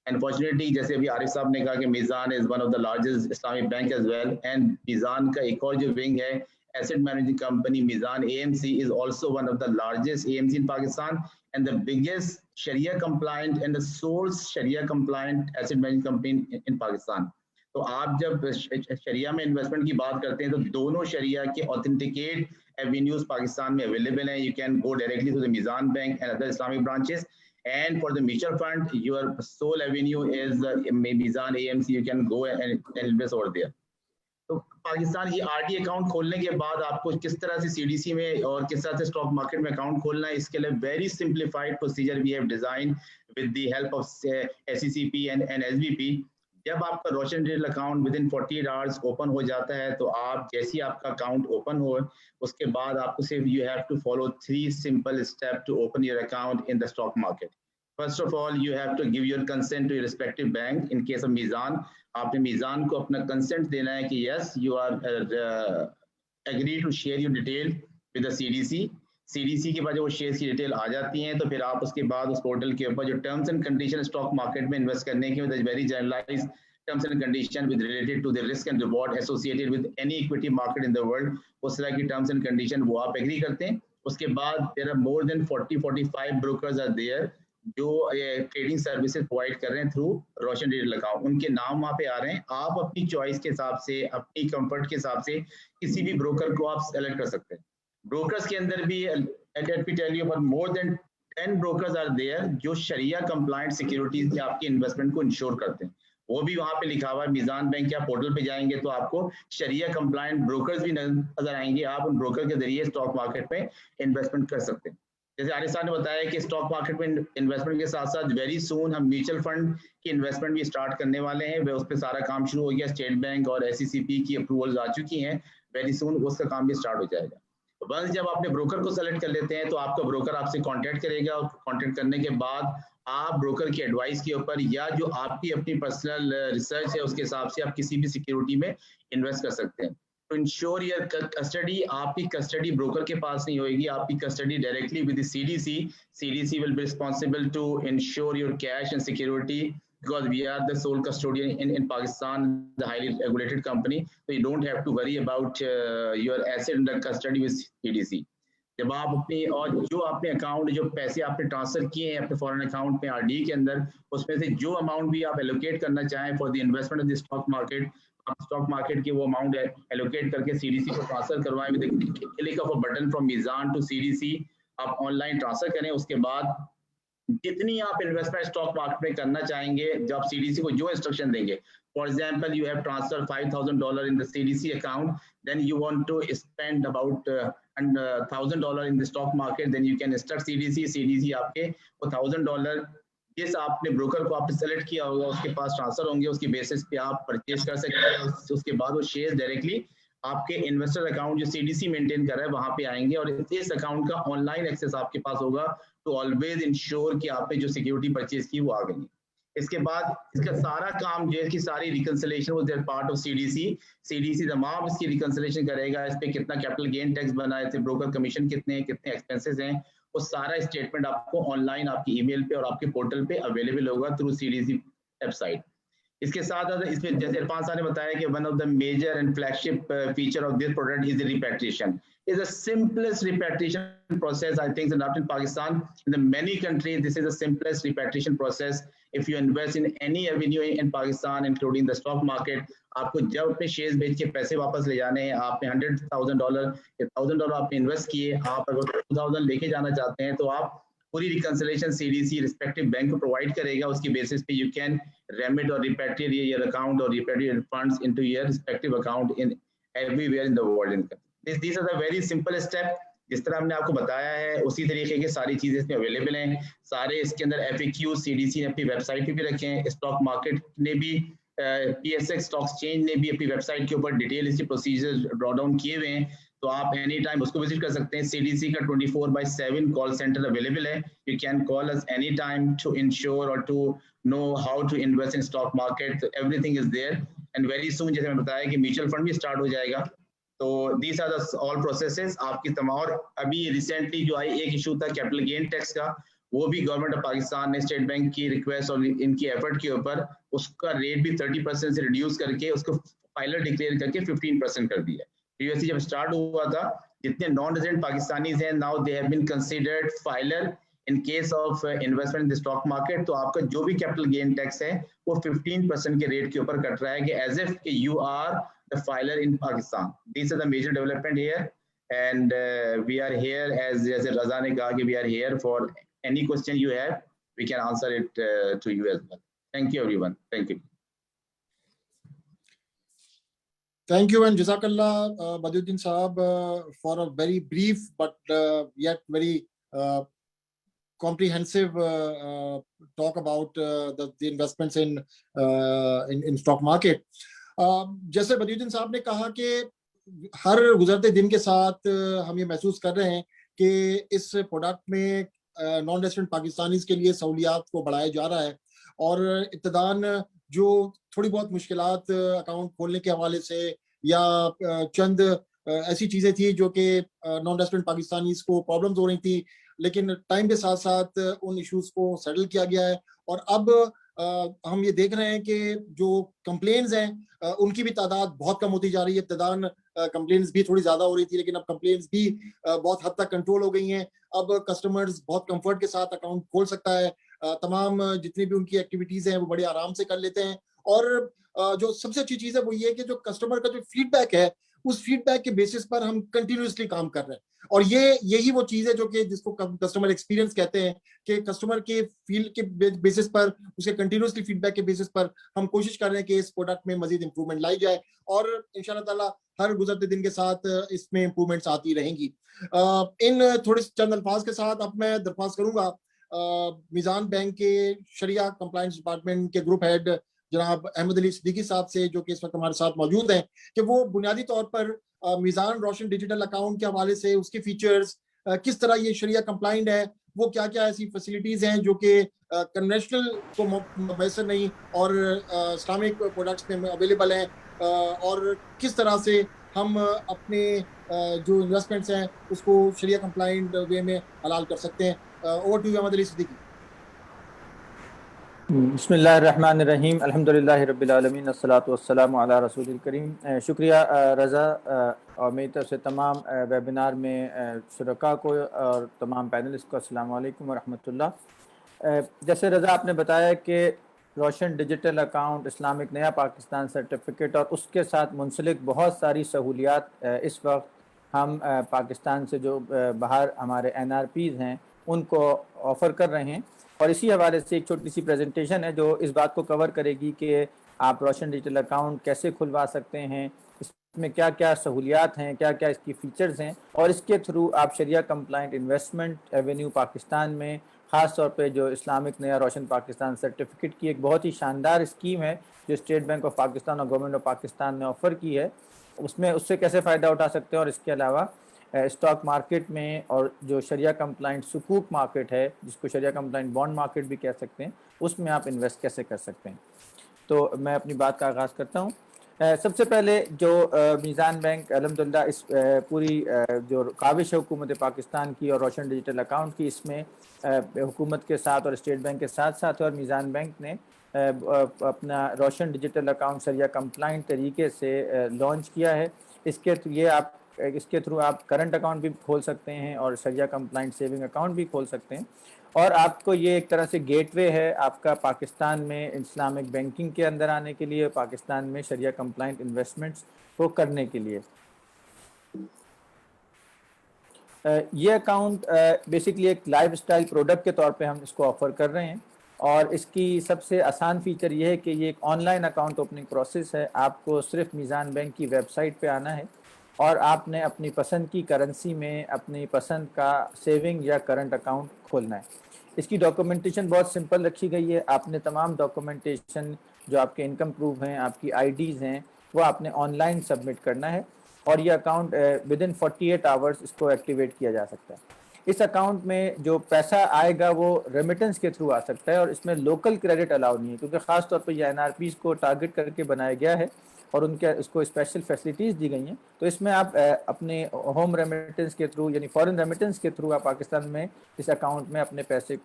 And fortunately, जैसे अभी आरिफ साहब ने कहा कि मीज़ान is one of the largest Islamic bank as well. And मीज़ान का एक और जो wing है, asset managing company Meezaan AMC is also one of the largest AMC in Pakistan and the biggest Sharia compliant and the sole Sharia compliant asset managing company in Pakistan. تو آپ جب شریعہ میں investment کی بات کرتے ہیں تو دونوں شریعہ کے othenticate avenues پاکستان میں اویلیبل ہیں. You can go directly to the Mizan Bank and other Islamic branches. And for the mutual fund, your sole avenue is Mizan AMC. You can go and invest over there. تو پاکستان کی RD account کھولنے کے بعد آپ کو کس طرح سے CDC میں اور کس طرح سے اسٹاک مارکیٹ میں اکاؤنٹ کھولنا ہے, اس کے لیے very simplified procedure we have designed with the help of SECP and SBP. جب آپ کا Roshan digital account within 48 hours open ہو جاتا ہے تو آپ جیسی آپ کا اکاؤنٹ اوپن ہو اس کے بعد آپ کو صرف you have to follow 3 simple steps to open your account in the stock market. First of all, you have to give your consent to your respective bank. In case of Mizan, آپ نے میزان کو اپنا consent دینا ہے کہ yes you are agree to share your detail with CDC. CDC کے بعد جب وہ شیئرس کی ڈیٹیل آ جاتی ہیں تو پھر آپ اس کے بعد اس پورٹل کے اوپر جو terms and condition stock market میں انویسٹ کرنے کے very generalized terms and condition with related to the risk and reward associated with any equity market in the world, اس طرح کی ٹرمس اینڈ کنڈیشن وہ آپ ایگری کرتے ہیں. اس کے بعد there are more than 45 brokers are there جو ٹریڈنگ سروسز پرووائڈ کر رہے ہیں تھرو روشن ڈیٹیل اکاؤنٹ. ان کے نام وہاں پہ آ رہے ہیں, آپ اپنی چوائس کے حساب سے اپنی کمفرٹ کے حساب سے کسی بھی بروکر کو آپ سلیکٹ کر سکتے ہیں. بروکرز کے اندر بھی let me tell you about more than 10 brokers are there جو شریعہ کمپلائنٹ سیکیورٹیز میں آپ کی انویسٹمنٹ کو انشور کرتے ہیں. وہ بھی وہاں پہ لکھا ہوا ہے. میزان بینک کے آپ پورٹل پہ جائیں گے تو آپ کو شریعہ کمپلائنٹ بروکرز بھی نظر آئیں گے. آپ ان بروکر کے ذریعے اسٹاک مارکیٹ میں انویسٹمنٹ کر سکتے ہیں. جیسے عارف صاحب نے بتایا کہ اسٹاک مارکیٹ میں انویسٹمنٹ کے ساتھ ساتھ ویری سون ہم میوچل فنڈ کی انویسٹمنٹ بھی اسٹارٹ کرنے والے ہیں. اس پہ سارا کام شروع ہو گیا. اسٹیٹ بینک اور SECP کی اپروولز آ چکی ہیں. ویری سون اس کا کام بھی اسٹارٹ ہو جائے گا. ونس جب آپ نے بروکر کو سلیکٹ کر لیتے ہیں تو آپ کا بروکر آپ سے کانٹیکٹ کرے گا, اور کانٹیکٹ کرنے کے بعد آپ بروکر کی ایڈوائس کے اوپر یا جو آپ کی اپنی پرسنل ریسرچ ہے اس کے حساب سے آپ کسی بھی سیکیورٹی میں انویسٹ کر سکتے ہیں. ٹو انشور یور کسٹڈی, آپ کی کسٹڈی بروکر کے پاس نہیں ہوئے گی, آپ کی custody directly with CDC. CDC will be responsible to ensure your cash and security because we are the sole custodian in Pakistan, the highly regulated company. So you don't have to worry about your asset under custody with CDC. جب آپ اپنی اور جو آپ نے account جو پیسے آپ نے ٹرانسفر کیے ہیں اپنے فورن اکاؤنٹ میں RD کے اندر, اس میں سے جو اماؤنٹ بھی آپ ایلوکیٹ کرنا چاہیں for the investment of the stock market, آپ اسٹاک مارکیٹ کے وہ اماؤنٹ ایلوکیٹ کر کے CDC کو ٹرانسفر کروائیں with click of a button from میزان ٹو CDC. آپ آن لائن ٹرانسفر کریں. اس کے بعد جتنی آپ انویسٹمنٹ اسٹاک مارکیٹ میں کرنا چاہیں گے, جب آپ CDC کو جو انسٹرکشن دیں گے, for example you have transfer $5,000 in the CDC account, then you want to spend about $1,000 in the stock market, then you can instruct CDC آپ کے وہ $1,000 جس آپ نے بروکر کو آپ نے سلیکٹ کیا ہوگا اس کے پاس ٹرانسفر ہوں گے, اس کی بیسس پہ آپ پرچیز کر سکتے ہیں. اس کے بعد وہ شیئر ڈائریکٹلی آپ کے انویسٹر اکاؤنٹ جو CDC مینٹین کر رہا ہے وہاں پہ آئیں گے, اور اس اکاؤنٹ کا آن لائن ایکسیس آپ کے پاس ہوگا ٹو آلویز انشور کہ آپ نے جو سیکیورٹی پرچیز کی وہ آ گئی. اس کے بعد اس کا سارا کام جو ہے کی ساری reconciliation was there part of CDC تمام اس کی ریکنسلیشن کرے گا. اس پہ کتنا کیپٹل گین ٹیکس بنا ہے, بروکر کمیشن کتنے ہیں, کتنے ایکسپینسز ہیں, وہ سارا اسٹیٹمنٹ آپ کو آن لائن آپ کی ای میل پہ اور آپ کے پورٹل پہ اویلیبل ہوگا تھرو CDC ویب سائٹ. اس کے ساتھ اس میں جیسے عرفان صاحب نے بتایا کہ one of the major and flagship feature of this product is repatriation. is the simplest repatriation process, I think, not in Pakistan. In the many countries, this is the simplest repatriation process. If you invest in any avenue in Pakistan, including the stock market, آپ کو جب اپنے shares بیچ کے پیسے واپس لے جانے ہیں, آپ نے $100,000 یا $1,000 آپ نے انویسٹ کیے, آپ اگر 2,000 لے کے جانا چاہتے ہیں تو آپ پوری ریکنسلیشن CDC ریسپیکٹو بینک کو پرووائڈ کرے گا. اس کی بیسس پہ you can remit or repatriate your account or repatriate funds into your respective account in everywhere in the world. These are the very simple step. جس طرح ہم نے آپ کو بتایا ہے اسی طریقے کی ساری چیزیں اس میں اویلیبل ہیں. سارے اس کے اندر FAQ CDC نے اپنی ویب سائٹ پہ بھی رکھے ہیں. اسٹاک مارکیٹ نے بھی PSX اسٹاک ایکسچینج نے بھی اپنی ویب سائٹ کے اوپر ڈیٹیل اس کے پروسیجر ڈرا ڈاؤن کیے ہوئے ہیں, تو آپ اینی ٹائم اس کو وزٹ کر سکتے ہیں. CDC کا 24/7 کال سینٹر اویلیبل ہے. You can call us any time to ensure اور to know how to invest in stock market. Everything is there and very soon جیسے میں بتایا کہ میوچل فنڈ بھی اسٹارٹ ہو جائے گا. تو these are the all processes آپ کی تمام. اور ابھی ریسنٹلی جو آئی ایک ایشو تھا کیپٹل گین ٹیکس کا, وہ بھی گورنمنٹ آف پاکستان نے اسٹیٹ بینک کی ریکویسٹ اور ان کی ایفرٹ کے اوپر اس کا ریٹ بھی 30% سے ریڈیوس کر کے اس کو فائلر ڈکلیئر کر کے 15% کر دیا. پریویسلی جب اسٹارٹ ہوا تھا جتنے نان ریزیڈنٹ پاکستانیز ہیں now they have been considered filer in case of investment in the stock market, तो आपका जो भी capital gain tax है वो 15% के rate के ऊपर कट रहा है कि as if you are the filer in Pakistan. These are the major development here, and we are here as Raza ने कहा कि we are here for any question you have, we can answer it to you as well. Thank you everyone. Thank you. Thank you and Jazakallah, Badiuddin Saab, for a very brief but yet very comprehensive talk about the investments in stock market. जैसे बदियुद्दीन साहब ने कहा कि हर गुजरते दिन के साथ हम ये महसूस कर रहे हैं कि इस प्रोडक्ट में नॉन रेजिडेंट पाकिस्तानीज के लिए सहूलियात को बढ़ाया जा रहा है, और इब्तदान जो थोड़ी बहुत मुश्किलात अकाउंट खोलने के हवाले से या चंद ऐसी चीज़ें थी जो कि नॉन रेजिडेंट पाकिस्तानीज को प्रॉब्लम्स हो रही थी, लेकिन टाइम के साथ साथ उन इश्यूज को सेटल किया गया है। और अब हम ये देख रहे हैं कि जो कंप्लेंट्स हैं उनकी भी तादाद बहुत कम होती जा रही है। इब्तदान कंप्लेंट्स भी थोड़ी ज़्यादा हो रही थी, लेकिन अब कंप्लेंट्स भी बहुत हद तक कंट्रोल हो गई हैं। अब कस्टमर्स बहुत कंफर्ट के साथ अकाउंट खोल सकता है, तमाम जितनी भी उनकी एक्टिविटीज़ हैं वो बड़े आराम से कर लेते हैं। और जो सबसे अच्छी चीज़ है वो ये है कि जो कस्टमर का जो फीडबैक है उस फीडबैक के बेसिस पर हम कंटिन्यूसली काम कर रहे हैं, और यही वो चीज़ है जो कि जिसको कस्टमर एक्सपीरियंस कहते हैं कि कस्टमर के फील्ड के बेसिस पर, उसके कंटिन्यूसली फीडबैक के बेसिस पर हम कोशिश कर रहे हैं कि इस प्रोडक्ट में मजीद इंप्रूवमेंट लाई जाए, और इंशाल्लाह ताला हर गुजरते दिन के साथ इसमें इंप्रूवमेंट्स आती रहेंगी। इन थोड़े चंद अल्फाज के साथ अब मैं दरख्वास्त करूंगा मीज़ान बैंक के शरिया कंप्लायंस डिपार्टमेंट के ग्रुप हेड जनाब अहमद अली सिद्दीकी साहब से, जो कि इस वक्त हमारे साथ मौजूद हैं, कि वो बुनियादी तौर पर मीज़ान रोशन डिजिटल अकाउंट के हवाले से उसके फीचर्स, किस तरह ये शरिया कंप्लाइंट है, वो क्या क्या ऐसी फैसिलिटीज़ हैं जो कि कन्वेंशनल को मैसर नहीं और इस्लामिक प्रोडक्ट्स में अवेलेबल हैं, और किस तरह से हम अपने जो इन्वेस्टमेंट्स हैं उसको शरिया कंप्लाइंट वे में हलाल कर सकते हैं। Over to Ahmed Ali Siddiqui. बिस्मिल्लाहिर्रहमानिर्रहीम, अल्हम्दुलिल्लाहि रब्बिल आलमीन, अस्सलातु वस्सलामु अला रसूलिल करीम। शुक्रिया रज़ा, और मेरी तरफ से तमाम वेबिनार में शुरका को और तमाम पैनलिस्ट को अस्सलाम वालेकुम व रहमतुल्लाह। जैसे रज़ा आपने बताया कि रोशन digital account, Islamic Naya Pakistan certificate और उसके साथ मुंसलिक बहुत सारी सहूलियात इस वक्त हम पाकिस्तान से जो बाहर हमारे NRPs हैं उनको ऑफ़र कर रहे हैं, और इसी हवाले से एक छोटी सी प्रेजेंटेशन है जो इस बात को कवर करेगी कि आप रोशन डिजिटल अकाउंट कैसे खुलवा सकते हैं, इसमें क्या क्या सहूलियात हैं, क्या क्या इसकी फ़ीचर्स हैं, और इसके थ्रू आप शरिया कंप्लाइंट इन्वेस्टमेंट एवेन्यू पाकिस्तान में ख़ास तौर पे जो इस्लामिक नया रोशन पाकिस्तान सर्टिफिकेट की एक बहुत ही शानदार स्कीम है जो स्टेट बैंक ऑफ पाकिस्तान और गवर्नमेंट ऑफ पाकिस्तान ने ऑफ़र की है, उससे कैसे फ़ायदा उठा सकते हैं, और इसके अलावा स्टॉक मार्केट में और जो शरिया कंप्लाइंट सुकूक मार्केट है, जिसको शरिया कंप्लाइंट बॉन्ड मार्केट भी कह सकते हैं, उसमें आप इन्वेस्ट कैसे कर सकते हैं। तो मैं अपनी बात का आगाज़ करता हूँ। सबसे पहले जो मीज़ान बैंक अल्हम्दुलिल्लाह इस पूरी जो काविश है हुकूमत पाकिस्तान की और रोशन डिजिटल अकाउंट की, इसमें हुकूमत के साथ और स्टेट बैंक के साथ साथ और मीज़ान बैंक ने अपना रोशन डिजिटल अकाउंट शरिया कंप्लाइंट तरीके से लॉन्च किया है। इसके थ्रू आप करंट अकाउंट भी खोल सकते हैं और शरिया कंप्लाइंट सेविंग अकाउंट भी खोल सकते हैं, और आपको ये एक तरह से गेटवे है आपका पाकिस्तान में इस्लामिक बैंकिंग के अंदर आने के लिए, पाकिस्तान में शरिया कंप्लाइंट इन्वेस्टमेंट्स को करने के लिए। ये अकाउंट बेसिकली एक लाइफ स्टाइल प्रोडक्ट के तौर पे हम इसको ऑफ़र कर रहे हैं, और इसकी सबसे आसान फीचर ये है कि ये एक ऑनलाइन अकाउंट ओपनिंग प्रोसेस है। आपको सिर्फ मीज़ान बैंक की वेबसाइट पे आना है और आपने अपनी पसंद की करेंसी में अपनी पसंद का सेविंग या करंट अकाउंट खोलना है। इसकी डॉक्यूमेंटेशन बहुत सिंपल रखी गई है। आपने तमाम डॉक्यूमेंटेशन जो आपके इनकम प्रूफ हैं, आपकी IDs हैं, वो आपने ऑनलाइन सबमिट करना है, और ये अकाउंट विदिन 48 आवर्स इसको एक्टिवेट किया जा सकता है। इस अकाउंट में जो पैसा आएगा वो रेमिटेंस के थ्रू आ सकता है, और इसमें लोकल क्रेडिट अलाउ नहीं है, क्योंकि ख़ास तौर पर ये NRPs को टारगेट करके बनाया गया है और उनके इसको स्पेशल फैसिलिटीज़ दी गई हैं। तो इसमें आप अपने होम रेमिटेंस के थ्रू यानी फॉरेन रेमिटेंस के थ्रू आप पाकिस्तान में इस अकाउंट में अपने पैसे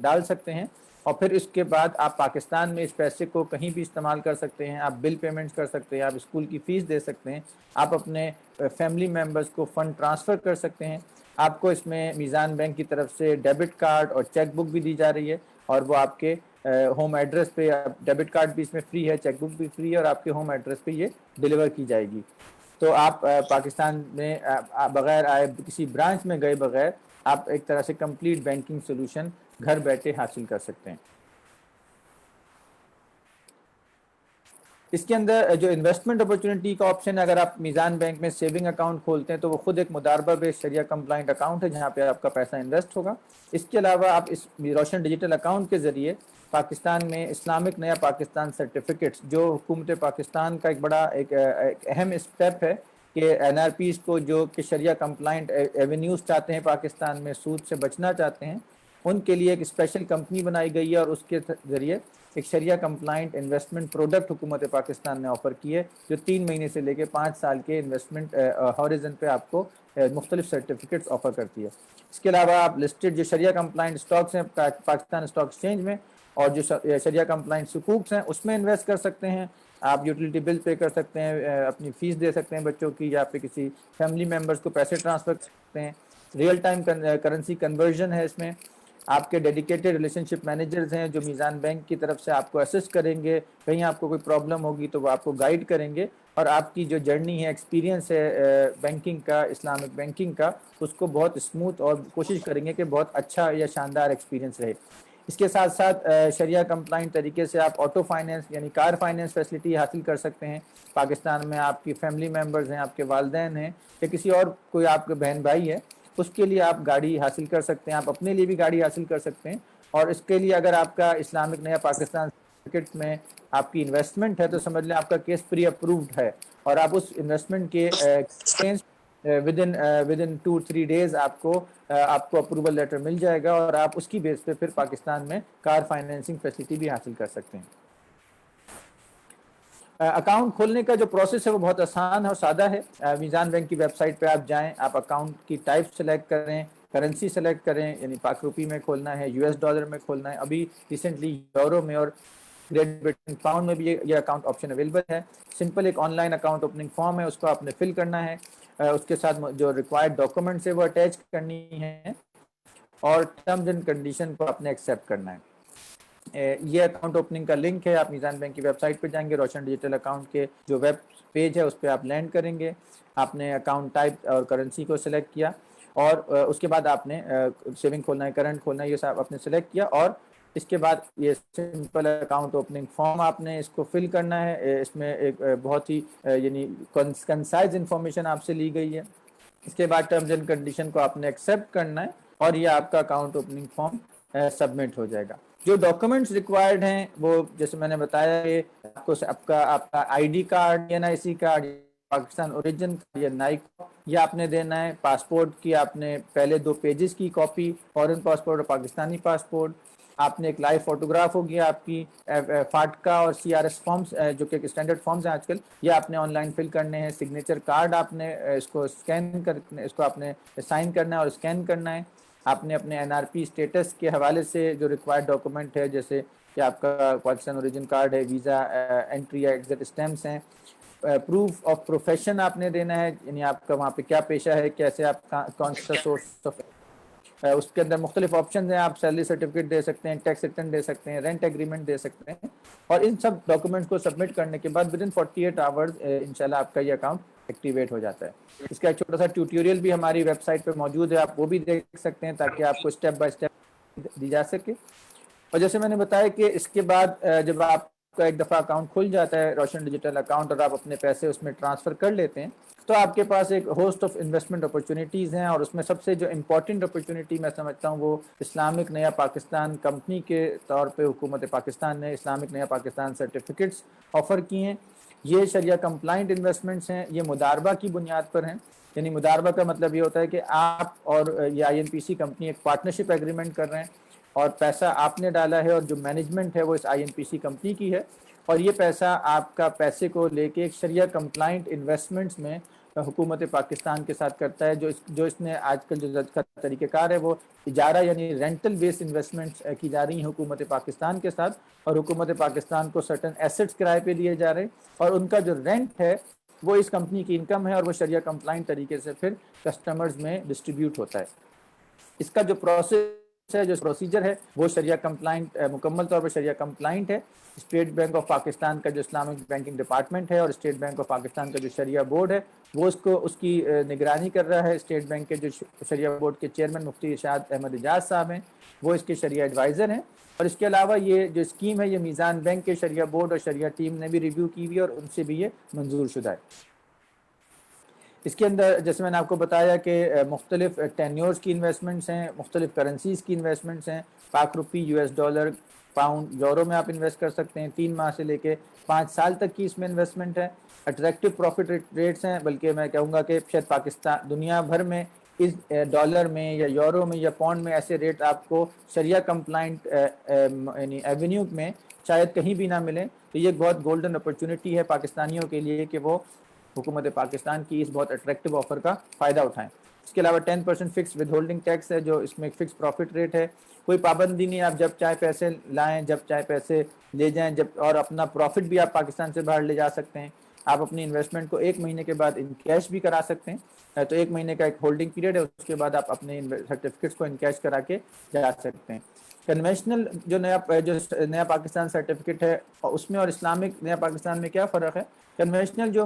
डाल सकते हैं, और फिर इसके बाद आप पाकिस्तान में इस पैसे को कहीं भी इस्तेमाल कर सकते हैं। आप बिल पेमेंट्स कर सकते हैं, आप स्कूल की फ़ीस दे सकते हैं, आप अपने फैमिली मेम्बर्स को फ़ंड ट्रांसफ़र कर सकते हैं, آپ کو اس میں میزان بینک کی طرف سے ڈیبٹ کارڈ اور چیک بک بھی دی جا رہی ہے, اور وہ آپ کے ہوم ایڈریس پہ, ڈیبٹ کارڈ بھی اس میں فری ہے, چیک بک بھی فری ہے, اور آپ کے ہوم ایڈریس پہ یہ ڈیلیور کی جائے گی. تو آپ پاکستان میں بغیر آئے, کسی برانچ میں گئے بغیر, آپ ایک طرح سے کمپلیٹ بینکنگ سولوشن گھر بیٹھے حاصل کر سکتے ہیں. اس کے اندر جو انویسٹمنٹ اپرچونٹی کا آپشن ہے, اگر آپ میزان بینک میں سیونگ اکاؤنٹ کھولتے ہیں تو وہ خود ایک مداربہ بیس شریعہ کمپلائنٹ اکاؤنٹ ہے جہاں پہ آپ کا پیسہ انویسٹ ہوگا. اس کے علاوہ آپ اس روشن ڈیجیٹل اکاؤنٹ کے ذریعے پاکستان میں اسلامک نیا پاکستان سرٹیفکیٹس, جو حکومت پاکستان کا ایک بڑا ایک اہم اسٹیپ ہے کہ این آر پیز کو جو کہ شریعہ کمپلائنٹ ایونیوز چاہتے ہیں پاکستان میں, سود سے بچنا چاہتے ہیں, ان کے لیے ایک اسپیشل کمپنی بنائی گئی ہے, اور اس کے ذریعے ایک شریعہ کمپلائنٹ انویسٹمنٹ پروڈکٹ حکومت پاکستان نے آفر کی ہے, جو 3 مہینے سے لے کے 5 سال کے انویسٹمنٹ ہاریزن پہ آپ کو مختلف سرٹیفکیٹس آفر کرتی ہے. اس کے علاوہ آپ لسٹڈ جو شریعہ کمپلائنٹ اسٹاکس ہیں پاکستان اسٹاک ایکسچینج میں, اور جو شریعہ کمپلائنٹ سکوکس ہیں اس میں انویسٹ کر سکتے ہیں. آپ یوٹیلیٹی بل پے کر سکتے ہیں, اپنی فیس دے سکتے ہیں بچوں کی, یا پہ کسی فیملی ممبرس کو پیسے ٹرانسفر کر سکتے ہیں. ریئل ٹائم کرنسی کنورژن ہے اس میں. آپ کے ڈیڈیکیٹڈ ریلیشن شپ مینیجرز ہیں جو میزان بینک کی طرف سے آپ کو اسسٹ کریں گے, کہیں آپ کو کوئی پرابلم ہوگی تو وہ آپ کو گائیڈ کریں گے, اور آپ کی جو جرنی ہے, ایکسپیرینس ہے بینکنگ کا, اسلامک بینکنگ کا, اس کو بہت اسموتھ اور کوشش کریں گے کہ بہت اچھا یا شاندار ایکسپیرینس رہے. اس کے ساتھ ساتھ شریعہ کمپلائنٹ طریقے سے آپ آٹو فائنینس یعنی کار فائنینس فیسلٹی حاصل کر سکتے ہیں. پاکستان میں آپ کی فیملی ممبرز ہیں, آپ کے والدین ہیں, یا کسی اور کوئی آپ کے بہن بھائی ہے, اس کے لیے آپ گاڑی حاصل کر سکتے ہیں, آپ اپنے لیے بھی گاڑی حاصل کر سکتے ہیں. اور اس کے لیے اگر آپ کا اسلامک نیا پاکستان سرٹیفکیٹ میں آپ کی انویسٹمنٹ ہے تو سمجھ لیں آپ کا کیس پری اپرووڈ ہے, اور آپ اس انویسٹمنٹ کے ود ان 2-3 days آپ کو اپروول لیٹر مل جائے گا, اور آپ اس کی بیس پہ پھر پاکستان میں کار فائنینسنگ فیسلٹی بھی حاصل کر سکتے ہیں. اکاؤنٹ کھولنے کا جو پروسیس ہے وہ بہت آسان ہے اور سادہ ہے. میزان بینک کی ویب سائٹ پہ آپ جائیں, آپ اکاؤنٹ کی ٹائپ سلیکٹ کریں, کرنسی سلیکٹ کریں, یعنی پاک روپی میں کھولنا ہے, US ڈالر میں کھولنا ہے, ابھی ریسنٹلی یورو میں اور گریٹ برٹن پاؤنڈ میں بھی یہ اکاؤنٹ آپشن اویلیبل ہے. سمپل ایک on line account opening form ہے, اس کو آپ نے فل کرنا ہے, اس کے ساتھ جو ریکوائرڈ ڈاکومنٹس ہے وہ اٹیچ کرنی ہے, اور ٹرمز اینڈ کنڈیشن کو آپ نے ایکسیپٹ کرنا ہے. یہ اکاؤنٹ اوپننگ کا لنک ہے, آپ میزان بینک کی ویب سائٹ پہ جائیں گے, روشن ڈیجیٹل اکاؤنٹ کے جو ویب پیج ہے اس پہ آپ لینڈ کریں گے. آپ نے اکاؤنٹ ٹائپ اور کرنسی کو سلیکٹ کیا, اور اس کے بعد آپ نے سیونگ کھولنا ہے, کرنٹ کھولنا ہے, یہ سب آپ نے سلیکٹ کیا, اور اس کے بعد یہ سمپل اکاؤنٹ اوپننگ فارم آپ نے اس کو فل کرنا ہے. اس میں ایک بہت ہی یعنی کنسائز انفارمیشن آپ سے لی گئی ہے. اس کے بعد ٹرمز اینڈ کنڈیشن کو آپ نے ایکسیپٹ کرنا ہے, اور یہ آپ کا اکاؤنٹ اوپننگ فارم سبمٹ ہو جائے گا. جو ڈاکومنٹس ریکوائرڈ ہیں وہ جیسے میں نے بتایا کہ آپ کا I D card, NIC card, Pakistan origin یا نائک یہ آپ نے دینا ہے. پاسپورٹ کی آپ نے پہلے 2 پیجز کی کاپی, فورن پاسپورٹ اور پاکستانی پاسپورٹ. آپ نے ایک لائیو فوٹوگراف ہوگی آپ کی, فاٹکا اور CRS فارمز جو کہ اسٹینڈرڈ فارمز ہیں آج کل, یہ آپ نے آن لائن فل کرنے ہیں. سگنیچر کارڈ آپ نے اس کو اسکین کرنے, اس کو آپ نے سائن کرنا ہے اور اسکین کرنا ہے. آپ نے اپنے NRP اسٹیٹس کے حوالے سے جو ریکوائرڈ ڈاکومنٹ ہے, جیسے کہ آپ کا پاکستان اوریجن کارڈ ہے, ویزا, انٹری یا ایگزٹ اسٹیمپس ہیں, پروف آف پروفیشن آپ نے دینا ہے, یعنی آپ کا وہاں پہ کیا پیشہ ہے, کیسے آپ کون سا سورس آف, اس کے اندر مختلف آپشنز ہیں. آپ سیلری سرٹیفکیٹ دے سکتے ہیں, ٹیکس ریٹرن دے سکتے ہیں, رینٹ ایگریمنٹ دے سکتے ہیں, اور ان سب ڈاکومنٹس کو سبمٹ کرنے کے بعد ود ان 48 آورز انشاءاللہ آپ کا یہ اکاؤنٹ ایکٹیویٹ ہو جاتا ہے. اس کا ایک چھوٹا سا ٹیوٹوریل بھی ہماری ویب سائٹ پہ موجود ہے, آپ وہ بھی دیکھ سکتے ہیں تاکہ آپ کو اسٹیپ بائی اسٹیپ دی جا سکے. اور جیسے میں نے بتایا کہ اس کے بعد جب آپ کا ایک دفعہ اکاؤنٹ کھل جاتا ہے, روشن ڈیجیٹل اکاؤنٹ, اور آپ اپنے پیسے اس میں ٹرانسفر کر لیتے ہیں, تو آپ کے پاس ایک ہوسٹ آف انویسٹمنٹ اپرچونیٹیز ہیں. اور اس میں سب سے جو امپورٹنٹ اپرچونیٹی میں سمجھتا ہوں وہ اسلامک نیا پاکستان کمپنی کے طور پہ حکومت پاکستان نے اسلامک نیا پاکستان سرٹیفکیٹس آفر کی ہیں. یہ شریعہ کمپلائنٹ انویسٹمنٹس ہیں, یہ مداربہ کی بنیاد پر ہیں. یعنی مداربہ کا مطلب یہ ہوتا ہے کہ آپ اور یہ INPC کمپنی ایک پارٹنرشپ ایگریمنٹ کر رہے ہیں, اور پیسہ آپ نے ڈالا ہے, اور جو مینجمنٹ ہے وہ اس INPC کمپنی کی ہے, اور یہ پیسہ آپ کا پیسے کو لے کے ایک شریعہ کمپلائنٹ انویسٹمنٹس میں حکومت پاکستان کے ساتھ کرتا ہے. جو اس نے آج کل جو طریقہ کار ہے وہ اجارہ یعنی رینٹل بیس انویسٹمنٹس کی جا رہی ہیں حکومت پاکستان کے ساتھ, اور حکومت پاکستان کو سرٹن ایسٹس کرائے پہ دیے جا رہے ہیں, اور ان کا جو رینٹ ہے وہ اس کمپنی کی انکم ہے اور وہ شریعہ کمپلائنٹ طریقے سے پھر کسٹمرز میں ڈسٹریبیوٹ ہوتا ہے. اس کا جو پروسیس ہے, جو پروسیجر ہے, وہ شریعہ کمپلائنٹ, مکمل طور پر شریعہ کمپلائنٹ ہے. اسٹیٹ بینک آف پاکستان کا جو اسلامک بینکنگ ڈپارٹمنٹ ہے اور اسٹیٹ بینک آف پاکستان کا جو شریعہ بورڈ ہے وہ اس کی نگرانی کر رہا ہے. اسٹیٹ بینک کے جو شریعہ بورڈ کے چیئرمین مفتی ارشاد احمد اعجاز صاحب ہیں, وہ اس کے شریعہ ایڈوائزر ہیں. اور اس کے علاوہ یہ جو اسکیم ہے یہ میزان بینک کے شریعہ بورڈ اور شریعہ ٹیم نے بھی ریویو کی ہوئی ہے اور ان سے بھی یہ منظور شدہ ہے. اس کے اندر جیسے میں نے آپ کو بتایا کہ مختلف ٹینیورز کی انویسٹمنٹس ہیں, مختلف کرنسیز کی انویسٹمنٹس ہیں. Pak rupee, U S dollar, pound, euro میں آپ انویسٹ کر سکتے ہیں. 3 ماہ سے لے کے 5 سال تک کی اس میں انویسٹمنٹ ہے. اٹریکٹیو پروفٹ ریٹس ہیں, بلکہ میں کہوں گا کہ شاید پاکستان دنیا بھر میں اس ڈالر میں یا یورو میں یا پاؤنڈ میں ایسے ریٹ آپ کو شریعہ کمپلائنٹ یعنی ایونیو میں شاید کہیں بھی نہ ملیں. تو یہ بہت گولڈن اپرچونٹی ہے پاکستانیوں کے لیے کہ وہ حکومت پاکستان کی اس بہت اٹریکٹیو آفر کا فائدہ اٹھائیں. اس کے علاوہ 10% فکس ود ہولڈنگ ٹیکس ہے, جو اس میں ایک فکس پروفٹ ریٹ ہے. کوئی پابندی نہیں, آپ جب چاہے پیسے لائیں, جب چاہے پیسے لے جائیں, اور اپنا پروفٹ بھی آپ پاکستان سے باہر لے جا سکتے ہیں. آپ اپنی انویسٹمنٹ کو 1 مہینے کے بعد ان کیش بھی کرا سکتے ہیں. تو 1 مہینے کا ایک ہولڈنگ پیریڈ ہے, اس کے بعد آپ اپنے سرٹیفکیٹس کو ان کیش کرا کے جا سکتے ہیں. کنونشنل جو نیا پاکستان سرٹیفکیٹ ہے اس میں اور اسلامک نیا پاکستان میں کیا فرق ہے؟ کنونشنل جو